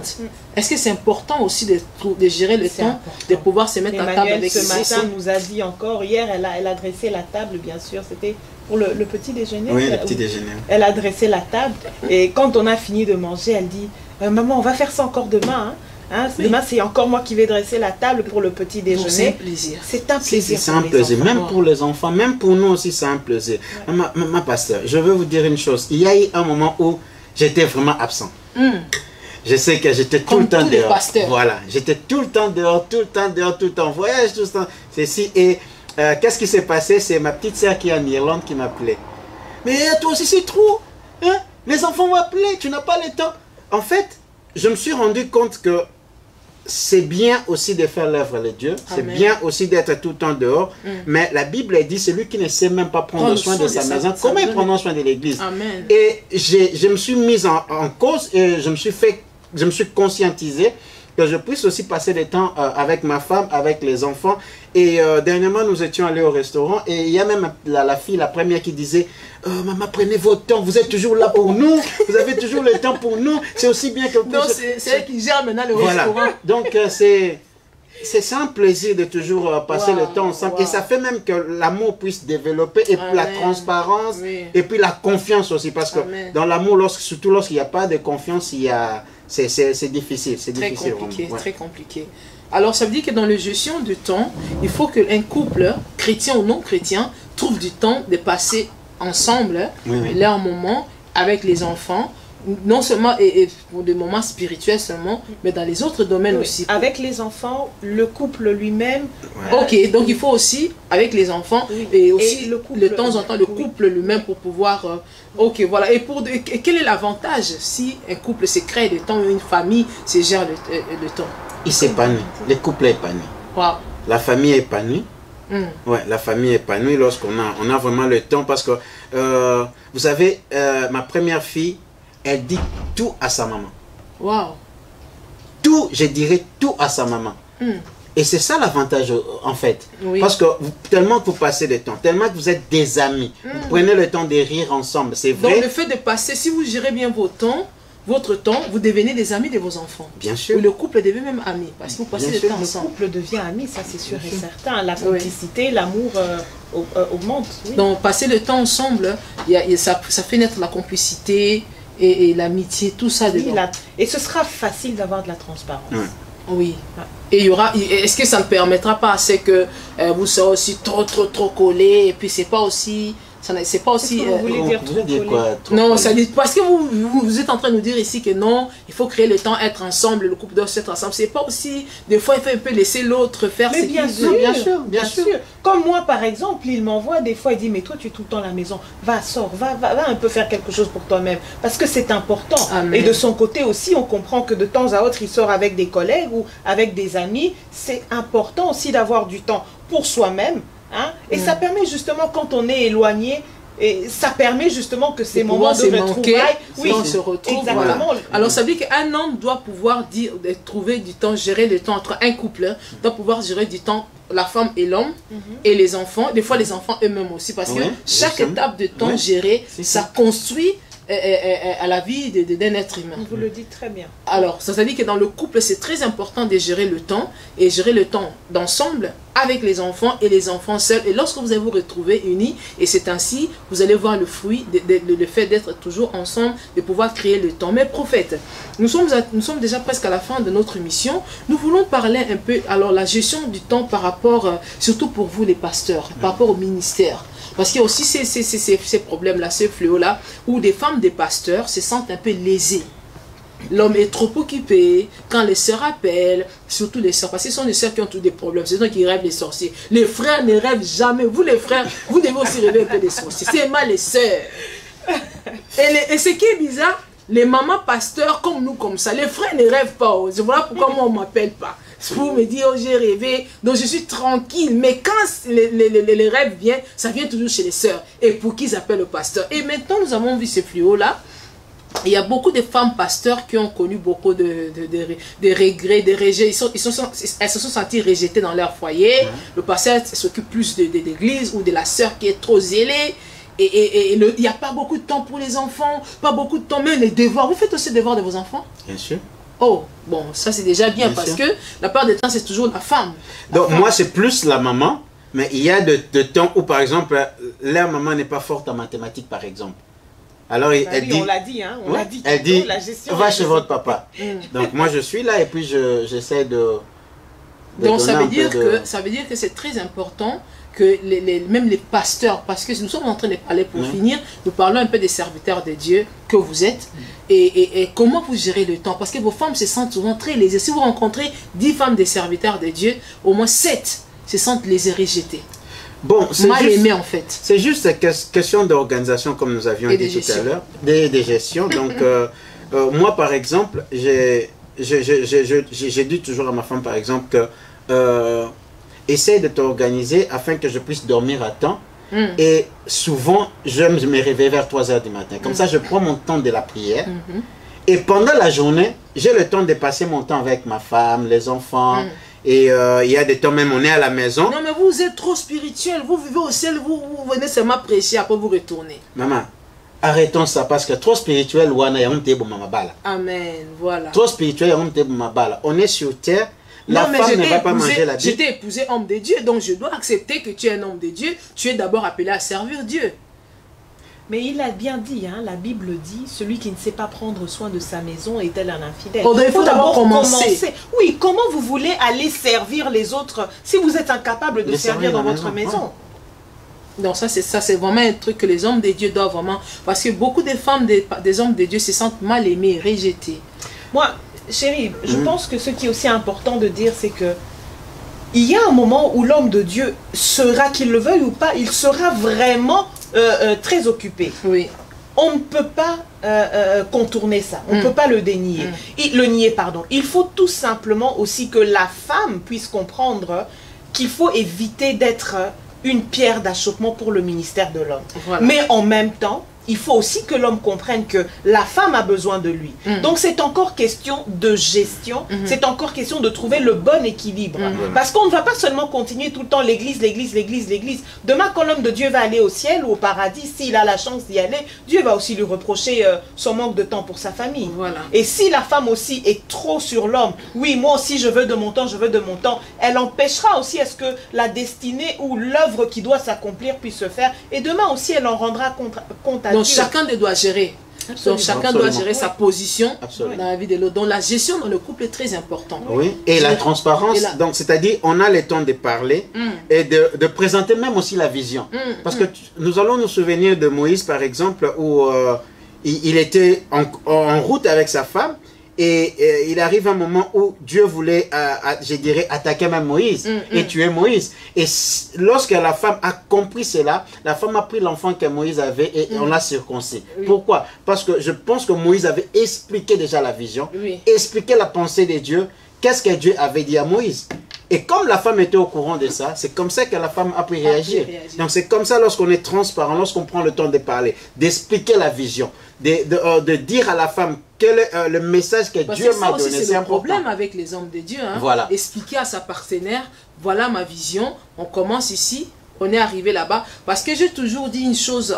Est-ce que c'est important aussi de gérer le temps, de pouvoir se mettre à table avec
ce matin nous a dit encore, hier, elle a dressé la table, bien sûr, c'était pour le petit déjeuner.
Oui, le petit déjeuner.
Elle a dressé la table, et quand on a fini de manger, elle dit, maman, on va faire ça encore demain, hein. Demain, c'est encore moi qui vais dresser la table pour le petit déjeuner. C'est un
plaisir.
C'est un plaisir.
C'est un plaisir. Même pour les enfants, même pour nous aussi, c'est un plaisir. Ma pasteur, je veux vous dire une chose. Il y a eu un moment où j'étais vraiment absent. Je sais que j'étais tout le temps dehors. Voilà, j'étais tout le temps dehors, tout le temps voyage, tout le temps. Ceci. Et qu'est-ce qui s'est passé? C'est ma petite sœur qui est en Irlande qui m'appelait. Mais toi aussi, c'est trop. Hein? Les enfants vont appeler, tu n'as pas le temps. En fait, je me suis rendu compte que c'est bien aussi de faire l'œuvre de Dieu. C'est bien aussi d'être tout le temps dehors. Mais la Bible dit, celui qui ne sait même pas prendre soin de sa maison, comment il prend soin de l'église? Et je me suis mise en cause et je me suis conscientisé que je puisse aussi passer du temps avec ma femme, avec les enfants. Et dernièrement, nous étions allés au restaurant et il y a même la fille, la première, qui disait maman, prenez votre temps, vous êtes toujours là pour nous, vous avez toujours le temps pour nous, c'est aussi bien que...
Non, c'est elle qui gère maintenant le restaurant.
Donc, c'est un plaisir de toujours passer le temps ensemble. Et ça fait même que l'amour puisse développer, et puis la transparence, et puis la confiance aussi. Parce que dans l'amour, surtout lorsqu'il n'y a pas de confiance, c'est difficile. C'est difficile.
Très compliqué. Alors, ça veut dire que dans la gestion du temps, il faut qu'un couple, chrétien ou non chrétien, trouve du temps de passer ensemble leur moment avec les enfants. Non seulement pour des moments spirituels seulement, mais dans les autres domaines aussi.
Avec les enfants, le couple lui-même.
Ok, donc il faut aussi, avec les enfants, et aussi de temps en temps, le couple lui-même pour pouvoir... ok, voilà. Et quel est l'avantage si un couple se crée du temps, une famille se gère le temps?
Il s'épanouit, le couple est épanoui. La famille est épanouie. Ouais, la famille est épanouie lorsqu'on a vraiment le temps. Parce que, vous savez, ma première fille, elle dit tout à sa maman.
Wow.
Tout, je dirais tout à sa maman. Et c'est ça l'avantage en fait. Parce que tellement que vous passez le temps, tellement que vous êtes des amis, vous prenez le temps de rire ensemble, c'est vrai.
Donc le fait de passer, si vous gérez bien votre temps, vous devenez des amis de vos enfants.
Bien sûr.
Ou le couple devient même ami, parce que vous passez le temps ensemble.
Le couple devient ami, ça c'est sûr et certain. La complicité, l'amour augmente.
Donc passer le temps ensemble, ça fait naître la complicité et l'amitié, tout ça dedans.
Et ce sera facile d'avoir de la transparence.
Oui. Et il y aura, est-ce que ça ne permettra pas assez que vous soyez aussi trop collés, et puis c'est pas aussi... C'est pas aussi...
Vous voulez dire
quoi?
Non, ça dit, parce que vous êtes en train de nous dire ici que non, il faut créer le temps, être ensemble, le couple doit être ensemble. C'est pas aussi... Des fois, il faut un peu laisser l'autre faire ce qu'il veut.
Bien sûr. Comme moi, par exemple, il m'envoie des fois, il dit, mais toi, tu es tout le temps à la maison. Va, sors, va un peu faire quelque chose pour toi-même. Parce que c'est important. Et de son côté aussi, on comprend que de temps à autre, il sort avec des collègues ou avec des amis. C'est important aussi d'avoir du temps pour soi-même. Et ça permet justement, quand on est éloigné, et ça permet justement que ces moments de retrouvailles,
on se retrouve. Exactement. Voilà. Alors ça veut dire qu'un homme doit pouvoir trouver du temps, gérer le temps entre un couple, doit pouvoir gérer du temps, la femme et l'homme, et les enfants, des fois les enfants eux-mêmes aussi, parce que chaque étape de temps gérée, ça construit à la vie d'un être humain.
Vous le dites très bien.
Alors, ça veut dire que dans le couple, c'est très important de gérer le temps, et gérer le temps d'ensemble avec les enfants et les enfants seuls. Et lorsque vous allez vous retrouver unis, et c'est ainsi, vous allez voir le fruit, le fait d'être toujours ensemble, de pouvoir créer le temps. Mais prophète, nous sommes déjà presque à la fin de notre mission. Nous voulons parler un peu, alors la gestion du temps par rapport, surtout pour vous les pasteurs, par rapport au ministère. Parce qu'il y a aussi ces problèmes-là, ces fléaux-là, où des femmes, des pasteurs se sentent un peu lésées. L'homme est trop occupé, quand les sœurs appellent, surtout les sœurs, parce que ce sont les sœurs qui ont tous des problèmes, c'est eux qui rêvent les sorciers. Les frères ne rêvent jamais. Vous les frères, vous devez aussi rêver un peu des sorciers. C'est mal les sœurs. Et ce qui est bizarre, les mamans pasteurs comme nous, comme ça, les frères ne rêvent pas. Voilà pourquoi moi on ne m'appelle pas. C'est pour me dire, oh, j'ai rêvé, donc je suis tranquille. Mais quand les rêves viennent, ça vient toujours chez les sœurs. Et pour qui ils appellent le pasteur. Et maintenant, nous avons vu ce fléau-là. Il y a beaucoup de femmes pasteurs qui ont connu beaucoup de regrets, de rejets. Elles se sont senties rejetées dans leur foyer. Le pasteur s'occupe plus de l'église ou de la sœur qui est trop zélée. Et il n'y a pas beaucoup de temps pour les enfants, pas beaucoup de temps, même les devoirs. Vous faites aussi les devoirs de vos enfants?
Bien sûr.
Oh, bon, ça c'est déjà bien parce que la plupart du temps, c'est toujours la femme.
Donc, moi, c'est plus la maman, mais il y a de temps où, par exemple, la maman n'est pas forte en mathématiques, par exemple. Alors, elle dit...
On l'a dit, hein, on l'a dit.
Elle dit,
la gestion
va chez votre papa. Donc, moi, je suis là et puis j'essaie de...
Donc, ça veut dire que c'est très important que même les pasteurs, parce que nous sommes en train de parler pour finir, nous parlons un peu des serviteurs de Dieu que vous êtes, et comment vous gérez le temps, parce que vos femmes se sentent souvent très lésées. Si vous rencontrez 10 femmes des serviteurs de Dieu, au moins 7 se sentent lésées, rejetées.
Bon,
mal aimées en fait.
C'est juste une question d'organisation, comme nous avions dit tout à l'heure, des gestions. Donc, moi par exemple, j'ai dit toujours à ma femme par exemple que essaye de t'organiser afin que je puisse dormir à temps. Et souvent, je me réveille vers 3 h du matin. Comme ça, je prends mon temps de la prière. Et pendant la journée, j'ai le temps de passer mon temps avec ma femme, les enfants. Et il y a des temps même, on est à la maison.
Non, mais vous êtes trop spirituel. Vous vivez au ciel, vous venez seulement prêcher, après vous retournez.
Maman, arrêtons ça parce que trop spirituel,
amen, voilà.
Trop spirituel, on est sur terre. La femme ne va pas manger la Bible.
Je t'ai épousé homme de Dieu, donc je dois accepter que tu es un homme de Dieu. Tu es d'abord appelé à servir Dieu.
Mais il a bien dit, hein, la Bible dit, celui qui ne sait pas prendre soin de sa maison est tel un infidèle.
Il faut d'abord commencer.
Oui, comment vous voulez aller servir les autres si vous êtes incapable de servir dans votre maison?
Donc ça c'est vraiment un truc que les hommes de Dieu doivent vraiment... Parce que beaucoup de femmes, des hommes de Dieu se sentent mal aimés, rejetés.
Moi, chérie, je pense que ce qui est aussi important de dire, c'est que il y a un moment où l'homme de Dieu sera, qu'il le veuille ou pas, il sera vraiment très occupé.
Oui.
On ne peut pas contourner ça, on ne peut pas le dénier. Il faut tout simplement aussi que la femme puisse comprendre qu'il faut éviter d'être une pierre d'achoppement pour le ministère de l'homme. Voilà. Mais en même temps, il faut aussi que l'homme comprenne que la femme a besoin de lui. Donc c'est encore question de gestion, c'est encore question de trouver le bon équilibre. Parce qu'on ne va pas seulement continuer tout le temps l'église, l'église, l'église, l'église. Demain, quand l'homme de Dieu va aller au ciel ou au paradis, s'il a la chance d'y aller, Dieu va aussi lui reprocher son manque de temps pour sa famille.
Voilà.
Et si la femme aussi est trop sur l'homme, oui, moi aussi je veux de mon temps, je veux de mon temps, elle empêchera aussi à ce que la destinée ou l'œuvre qui doit s'accomplir puisse se faire. Et demain aussi, elle en rendra compte à Dieu.
Donc chacun doit gérer. Donc chacun doit gérer sa position dans la vie de l'autre. Donc la gestion dans le couple est très importante.
Oui, et la transparence, donc c'est-à-dire on a le temps de parler et de présenter même aussi la vision. Parce que nous allons nous souvenir de Moïse par exemple où il était en route avec sa femme. Et il arrive un moment où Dieu voulait, je dirais, attaquer même Moïse et tuer Moïse. Et lorsque la femme a compris cela, la femme a pris l'enfant que Moïse avait et on l'a circoncis. Pourquoi? Parce que je pense que Moïse avait expliqué déjà la vision, expliqué la pensée de Dieu, qu'est-ce que Dieu avait dit à Moïse. Et comme la femme était au courant de ça, c'est comme ça que la femme a pu réagir. Donc c'est comme ça lorsqu'on est transparent, lorsqu'on prend le temps de parler, d'expliquer la vision, de dire à la femme quel est le message que Dieu m'a donné.
C'est le problème avec les hommes de Dieu. Hein?
Voilà.
Expliquer à sa partenaire, voilà ma vision, on commence ici, on est arrivé là-bas. Parce que j'ai toujours dit une chose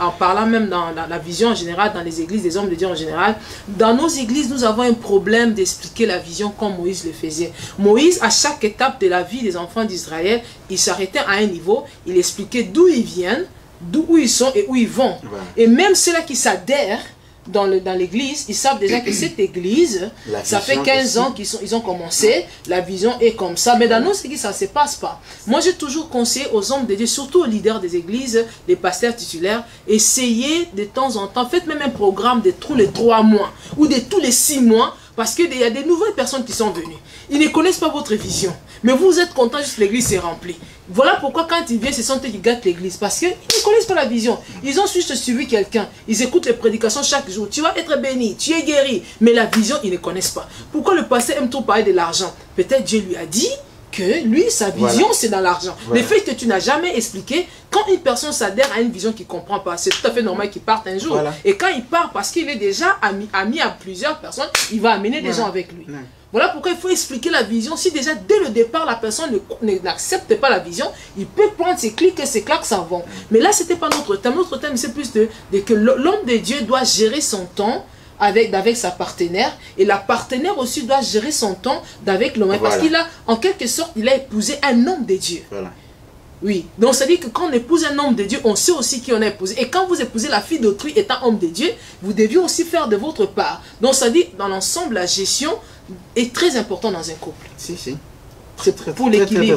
en parlant même dans la vision en général, dans les églises, des hommes de Dieu en général. Dans nos églises, nous avons un problème d'expliquer la vision comme Moïse le faisait. Moïse, à chaque étape de la vie des enfants d'Israël, il s'arrêtait à un niveau, il expliquait d'où ils viennent, d'où ils sont et où ils vont. Ouais. Et même ceux-là qui s'adhèrent dans l'église, ils savent déjà que cette église, ça fait 15 ans qu'ils ont commencé, la vision est comme ça. Mais dans nos églises, ça ne se passe pas. Moi, j'ai toujours conseillé aux hommes de Dieu, surtout aux leaders des églises, les pasteurs titulaires, essayez de temps en temps, faites même un programme de tous les 3 mois ou de tous les 6 mois, parce qu'il y a des nouvelles personnes qui sont venues. Ils ne connaissent pas votre vision. Mais vous êtes content juste que l'église est remplie. Voilà pourquoi quand ils viennent, ce sont eux qui gâtent l'église. Parce qu'ils ne connaissent pas la vision. Ils ont juste suivi quelqu'un. Ils écoutent les prédications chaque jour. Tu vas être béni, tu es guéri. Mais la vision, ils ne connaissent pas. Pourquoi le pasteur aime trop parler de l'argent? Peut-être Dieu lui a dit que lui, sa vision, c'est dans l'argent. Le fait que tu n'as jamais expliqué, quand une personne s'adhère à une vision qu'il ne comprend pas, c'est tout à fait normal qu'il parte un jour. Et quand il part, parce qu'il est déjà ami à plusieurs personnes, il va amener des gens avec lui. Voilà pourquoi il faut expliquer la vision. Si déjà, dès le départ, la personne n'accepte pas la vision, il peut prendre ses clics et ses claques, ça va. Mais là, ce n'était pas notre thème. Notre thème, c'est plus de que l'homme de Dieu doit gérer son temps avec sa partenaire, et la partenaire aussi doit gérer son temps avec l'homme, parce qu'il a, en quelque sorte, il a épousé un homme de Dieu. Oui, donc ça dit que quand on épouse un homme de Dieu, on sait aussi qui on a épousé. Et quand vous épousez la fille d'autrui étant homme de Dieu, vous deviez aussi faire de votre part. Donc ça dit, dans l'ensemble, la gestion est très importante dans un couple.
C'est très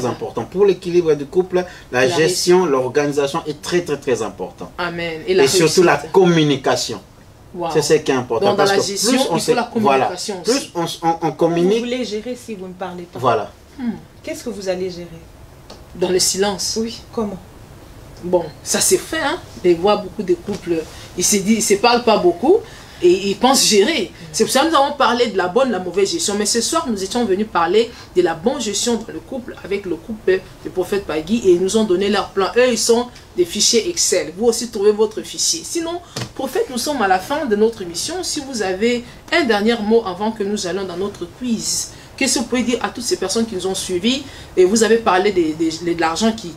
important. Pour l'équilibre du couple, la gestion, l'organisation est très important.
Amen.
Et surtout la communication. C'est ce qui est important.
Donc, dans la gestion, il faut la communication aussi.
Plus on communique.
Vous voulez gérer si vous ne parlez pas.
Voilà.
Qu'est-ce que vous allez gérer?
Dans le silence.
Oui, comment?
Bon, ça s'est fait, hein. Je vois beaucoup de couples, ils se parlent pas beaucoup et ils pensent gérer. C'est pour ça que nous avons parlé de la bonne et la mauvaise gestion. Mais ce soir, nous étions venus parler de la bonne gestion dans le couple avec le couple du prophète Pagui, et ils nous ont donné leur plan. Eux, ils sont des fichiers Excel. Vous aussi, trouvez votre fichier. Sinon, prophète, nous sommes à la fin de notre émission. Si vous avez un dernier mot avant que nous allons dans notre quiz, qu'est-ce que vous pouvez dire à toutes ces personnes qui nous ont suivis? Et vous avez parlé de l'argent qui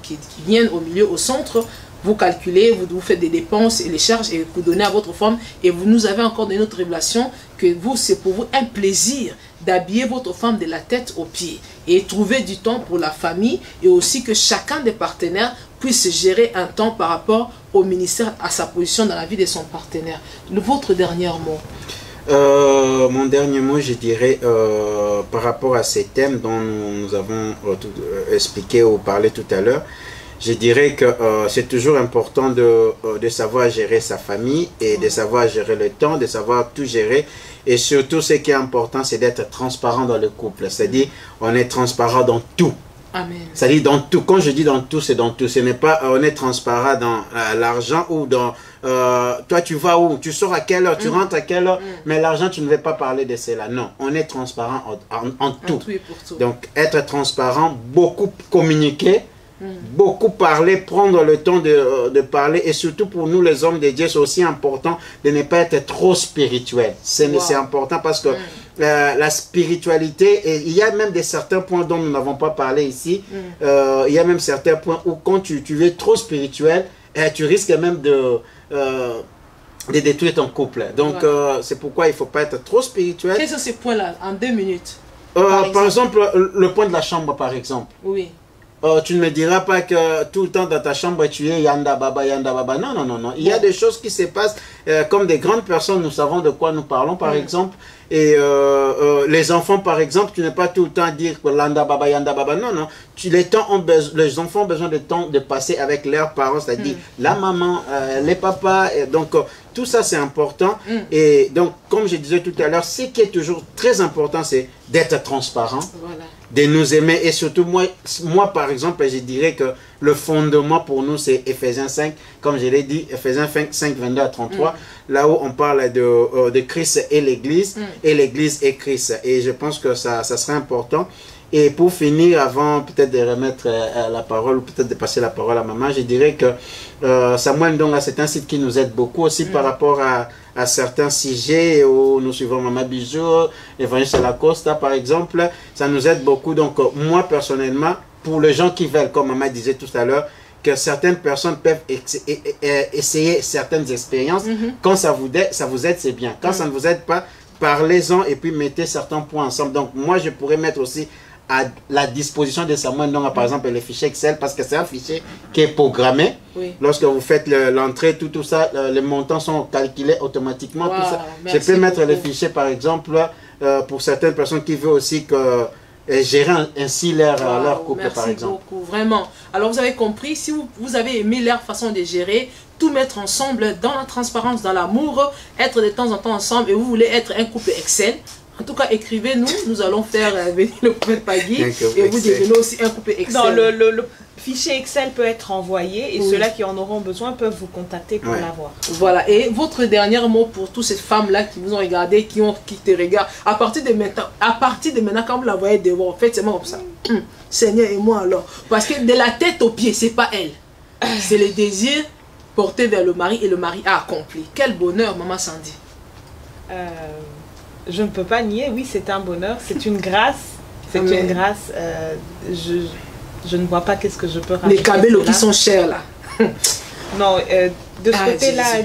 vient au milieu, au centre. Vous calculez, vous faites des dépenses et les charges et vous donnez à votre femme. Et vous nous avez encore donné notre révélation que vous, c'est pour vous un plaisir d'habiller votre femme de la tête aux pieds. Et trouver du temps pour la famille, et aussi que chacun des partenaires puisse gérer un temps par rapport au ministère, à sa position dans la vie de son partenaire. Votre dernier mot?
Mon dernier mot, je dirais, par rapport à ces thèmes dont nous avons expliqué ou parlé tout à l'heure, je dirais que c'est toujours important de savoir gérer sa famille et de savoir gérer le temps, de savoir tout gérer. Et surtout, ce qui est important, c'est d'être transparent dans le couple. C'est-à-dire, on est transparent dans tout.
Amen.
C'est-à-dire dans tout. Quand je dis dans tout, c'est dans tout. Ce n'est pas on est transparent dans l'argent ou dans toi tu vas où, tu sors à quelle heure, tu rentres à quelle heure, mais l'argent tu ne veux pas parler de cela. Non, on est transparent en tout.
Et pour tout.
Donc être transparent, beaucoup communiquer, beaucoup parler, prendre le temps de parler, et surtout pour nous les hommes de Dieu, c'est aussi important de ne pas être trop spirituel. C'est important parce que la spiritualité, et il y a même certains points dont nous n'avons pas parlé ici, il y a même certains points où quand tu es trop spirituel, tu risques même de détruire ton couple. Donc c'est pourquoi il ne faut pas être trop spirituel.
Quels sont ces points-là en 2 minutes?
Par exemple, le point de la chambre par exemple.
Oui.
Tu ne me diras pas que tout le temps dans ta chambre tu es yanda baba, yanda baba. Non, non, non, non. Il y a des choses qui se passent comme des grandes personnes, nous savons de quoi nous parlons par exemple. Et les enfants par exemple, tu n'es pas tout le temps à dire que yanda baba, yanda baba. Non, non. Les enfants ont besoin de temps de passer avec leurs parents, c'est-à-dire la maman, les papas. Donc tout ça c'est important. Et donc comme je disais tout à l'heure, ce qui est toujours très important, c'est d'être transparent. Voilà. De nous aimer, et surtout moi par exemple je dirais que le fondement pour nous c'est Ephésiens 5, comme je l'ai dit, Ephésiens 5, 22 à 33, là où on parle de Christ et l'Église, et l'Église et Christ, et je pense que ça serait important. Et pour finir, avant peut-être de remettre la parole, ou peut-être de passer la parole à maman, je dirais que Samuel Ndonga, c'est un site qui nous aide beaucoup aussi par rapport à certains sujets où nous suivons Maman Bijou, Évangile Lacosta par exemple. Ça nous aide beaucoup. Donc moi personnellement, pour les gens qui veulent, comme maman disait tout à l'heure, que certaines personnes peuvent essayer certaines expériences. Quand ça vous aide, c'est bien. Quand ça ne vous aide pas, parlez-en et puis mettez certains points ensemble. Donc moi, je pourrais mettre aussi à la disposition de Samuel Ndonga, par exemple, les fichiers Excel, parce que c'est un fichier qui est programmé. Lorsque vous faites l'entrée, tout ça, les montants sont calculés automatiquement. Tout ça. Je peux mettre les fichiers, par exemple, pour certaines personnes qui veulent aussi que gérer ainsi leur couple, par exemple.
Merci beaucoup, vraiment. Alors vous avez compris, si vous avez aimé leur façon de gérer, tout mettre ensemble dans la transparence, dans l'amour, être de temps en temps ensemble, et vous voulez être un couple Excel, en tout cas, écrivez-nous, nous allons faire venir le prophète Pagui et vous devenez aussi un couple Excel.
Non, le fichier Excel peut être envoyé et ceux-là qui en auront besoin peuvent vous contacter pour l'avoir.
Voilà, et votre dernier mot pour toutes ces femmes-là qui vous ont regardé, qui te regardent, à partir de maintenant, quand vous la voyez devant, faites seulement comme ça. Seigneur et moi alors. Parce que de la tête aux pieds, c'est pas elle. C'est les désirs portés vers le mari et le mari a accompli. Quel bonheur, maman Sandy.
Je ne peux pas nier, oui, c'est un bonheur, c'est une grâce. C'est une grâce. Je ne vois pas qu'est-ce que je peux rajouter.
Les cabellos qui sont chers là.
Non, de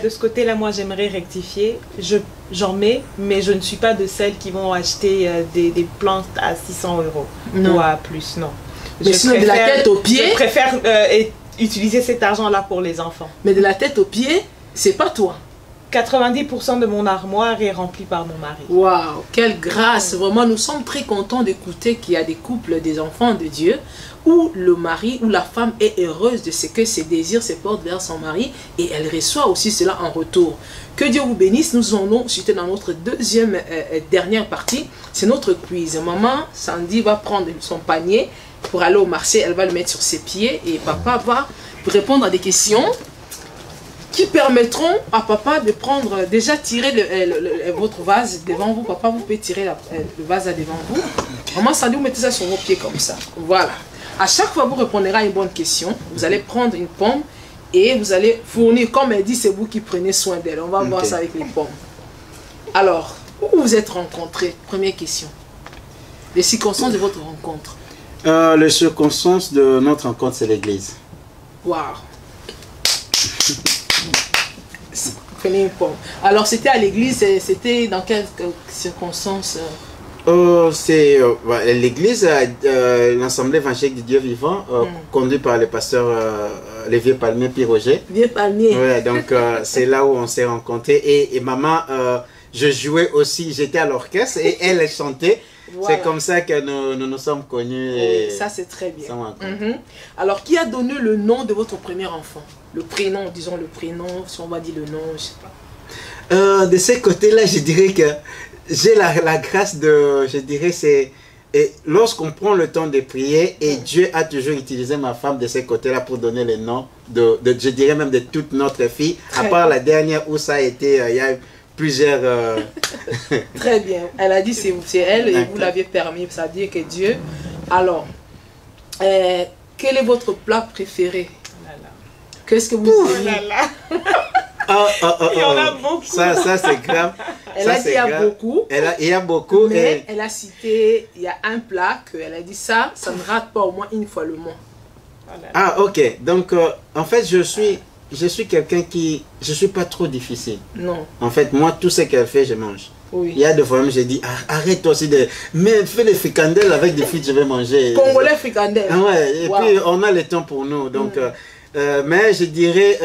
ce côté-là, moi j'aimerais rectifier. J'en mets, mais je ne suis pas de celles qui vont acheter des plantes à 600 € ou à plus, non.
Mais sinon, de la tête aux pieds.
Je préfère utiliser cet argent-là pour les enfants.
Mais de la tête aux pieds, c'est pas toi.
90% de mon armoire est remplie par mon mari.
Waouh, quelle grâce! Vraiment, nous sommes très contents d'écouter qu'il y a des couples, des enfants de Dieu, où le mari ou la femme est heureuse de ce que ses désirs se portent vers son mari et elle reçoit aussi cela en retour. Que Dieu vous bénisse. Nous allons chuter dans notre deuxième dernière partie. C'est notre quiz. Maman Sandy va prendre son panier pour aller au marché. Elle va le mettre sur ses pieds et papa va répondre à des questions qui permettront à papa de prendre, déjà tirer votre vase devant vous. Papa, vous pouvez tirer le vase devant vous. Maman Sandy, vous mettez ça sur vos pieds comme ça. Voilà. À chaque fois que vous répondrez à une bonne question, vous allez prendre une pomme et vous allez fournir, comme elle dit, c'est vous qui prenez soin d'elle. On va voir ça avec les pommes. Alors, où vous êtes rencontrés? Première question. Les circonstances de votre rencontre.
Les circonstances de notre rencontre, c'est l'église.
Waouh. Prenez une pomme. Alors, c'était à l'église, c'était dans quelles circonstances?
C'est l'église, l'Assemblée évangélique du Dieu vivant, conduite par le pasteur les Vieux Palmiers, Pierre Roger.
Vieux Palmiers.
Ouais, donc c'est là où on s'est rencontrés. Et maman, je jouais aussi, j'étais à l'orchestre et elle chantait. Voilà. C'est comme ça que nous sommes connus.
Et ça, c'est très bien. Alors, qui a donné le nom de votre premier enfant? Le prénom, disons le prénom, si on va dire le nom, je sais pas.
De ce côté-là, je dirais que j'ai la grâce de, je dirais, c'est lorsqu'on prend le temps de prier, et Dieu a toujours utilisé ma femme de ce côté-là pour donner le nom, je dirais même de toute notre fille, à part la dernière où ça a été, il y a plusieurs...
Très bien, elle a dit c'est elle et vous l'aviez permis, ça veut dire que Dieu... Alors, quel est votre plat préféré? Qu'est-ce que vous aimez?
Il y en a beaucoup.
Ça c'est grave.
Elle a dit il y a beaucoup.
Il y a beaucoup.
Mais elle a cité, il y a un plat qu'elle a dit ça ne rate pas au moins une fois le mois.
Ah ok. Donc en fait je suis quelqu'un qui, je suis pas trop difficile.
Non.
En fait moi tout ce qu'elle fait je mange.
Oui.
Il y a des fois même j'ai dit arrête toi aussi de, mais fais les fricandelles avec des frites je vais manger.
Congolais fricandelles.
Ah ouais. Et puis on a le temps pour nous donc. Mais je dirais,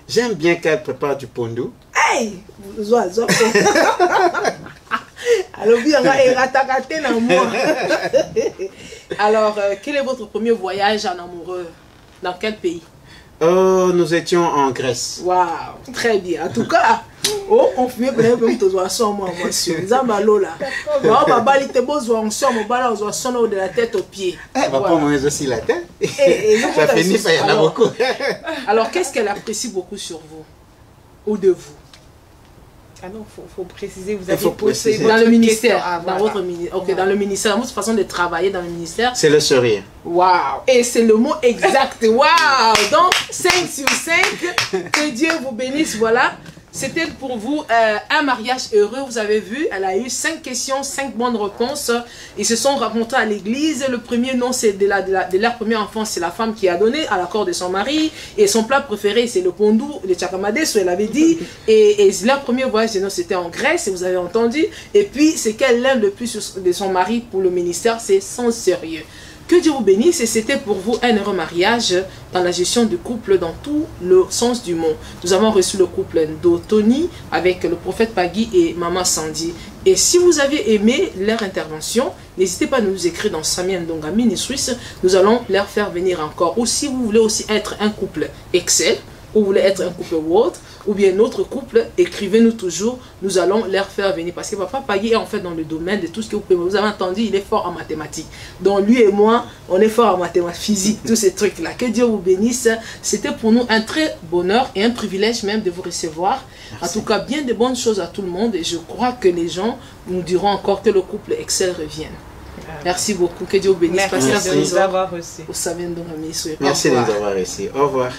j'aime bien qu'elle prépare du pondou.
Hey! Alors, quel est votre premier voyage en amoureux? Dans quel pays?
Nous étions en Grèce.
Waouh, très bien. En tout cas, on fait bien de la tête aux pieds.
Papa mange aussi la tête. Ça finit, il y en a beaucoup.
Alors, qu'est-ce qu'elle apprécie beaucoup sur vous ou de vous?
Ah non, faut préciser, vous avez
posé dans le ministère, dans votre ministère, dans le ministère, dans votre façon de travailler dans le ministère.
C'est le sourire.
Waouh! Et c'est le mot exact. Waouh! Donc 5 sur 5, que Dieu vous bénisse. Voilà, C'était pour vous un mariage heureux. Vous avez vu, elle a eu 5 questions, 5 bonnes réponses. Ils se sont rencontrés à l'église. Le premier nom, c'est de leur premier enfant, c'est la femme qui a donné à l'accord de son mari. Et son plat préféré, c'est le pondou, le tchakamade, ce qu'elle avait dit. Et leur premier voyage de noces, c'était en Grèce, et vous avez entendu. Et puis, ce qu'elle aime le plus de son mari pour le ministère, c'est son sérieux. Que Dieu vous bénisse, et c'était pour vous un heureux mariage dans la gestion du couple dans tout le sens du mot. Nous avons reçu le couple Ndotoni avec le prophète Pagui et Maman Sandy. Et si vous avez aimé leur intervention, n'hésitez pas à nous écrire dans Samia Ndonga Ministries. Nous allons leur faire venir encore. Ou si vous voulez aussi être un couple Excel, ou vous voulez être un couple Word, ou bien notre couple, écrivez-nous toujours, nous allons leur faire venir. Parce que Papa Pagui est en fait dans le domaine de tout ce que vous pouvez. Vous avez entendu, il est fort en mathématiques. Donc lui et moi, on est fort en mathématiques, physique, tous ces trucs-là. Que Dieu vous bénisse. C'était pour nous un très bonheur et un privilège même de vous recevoir. Merci. En tout cas, bien de bonnes choses à tout le monde. Et je crois que les gens nous diront encore que le couple Excel revienne. Merci beaucoup. Que Dieu vous bénisse.
Merci de nous avoir reçus.
Merci de nous avoir reçus.
Merci de nous avoir reçus. Au revoir.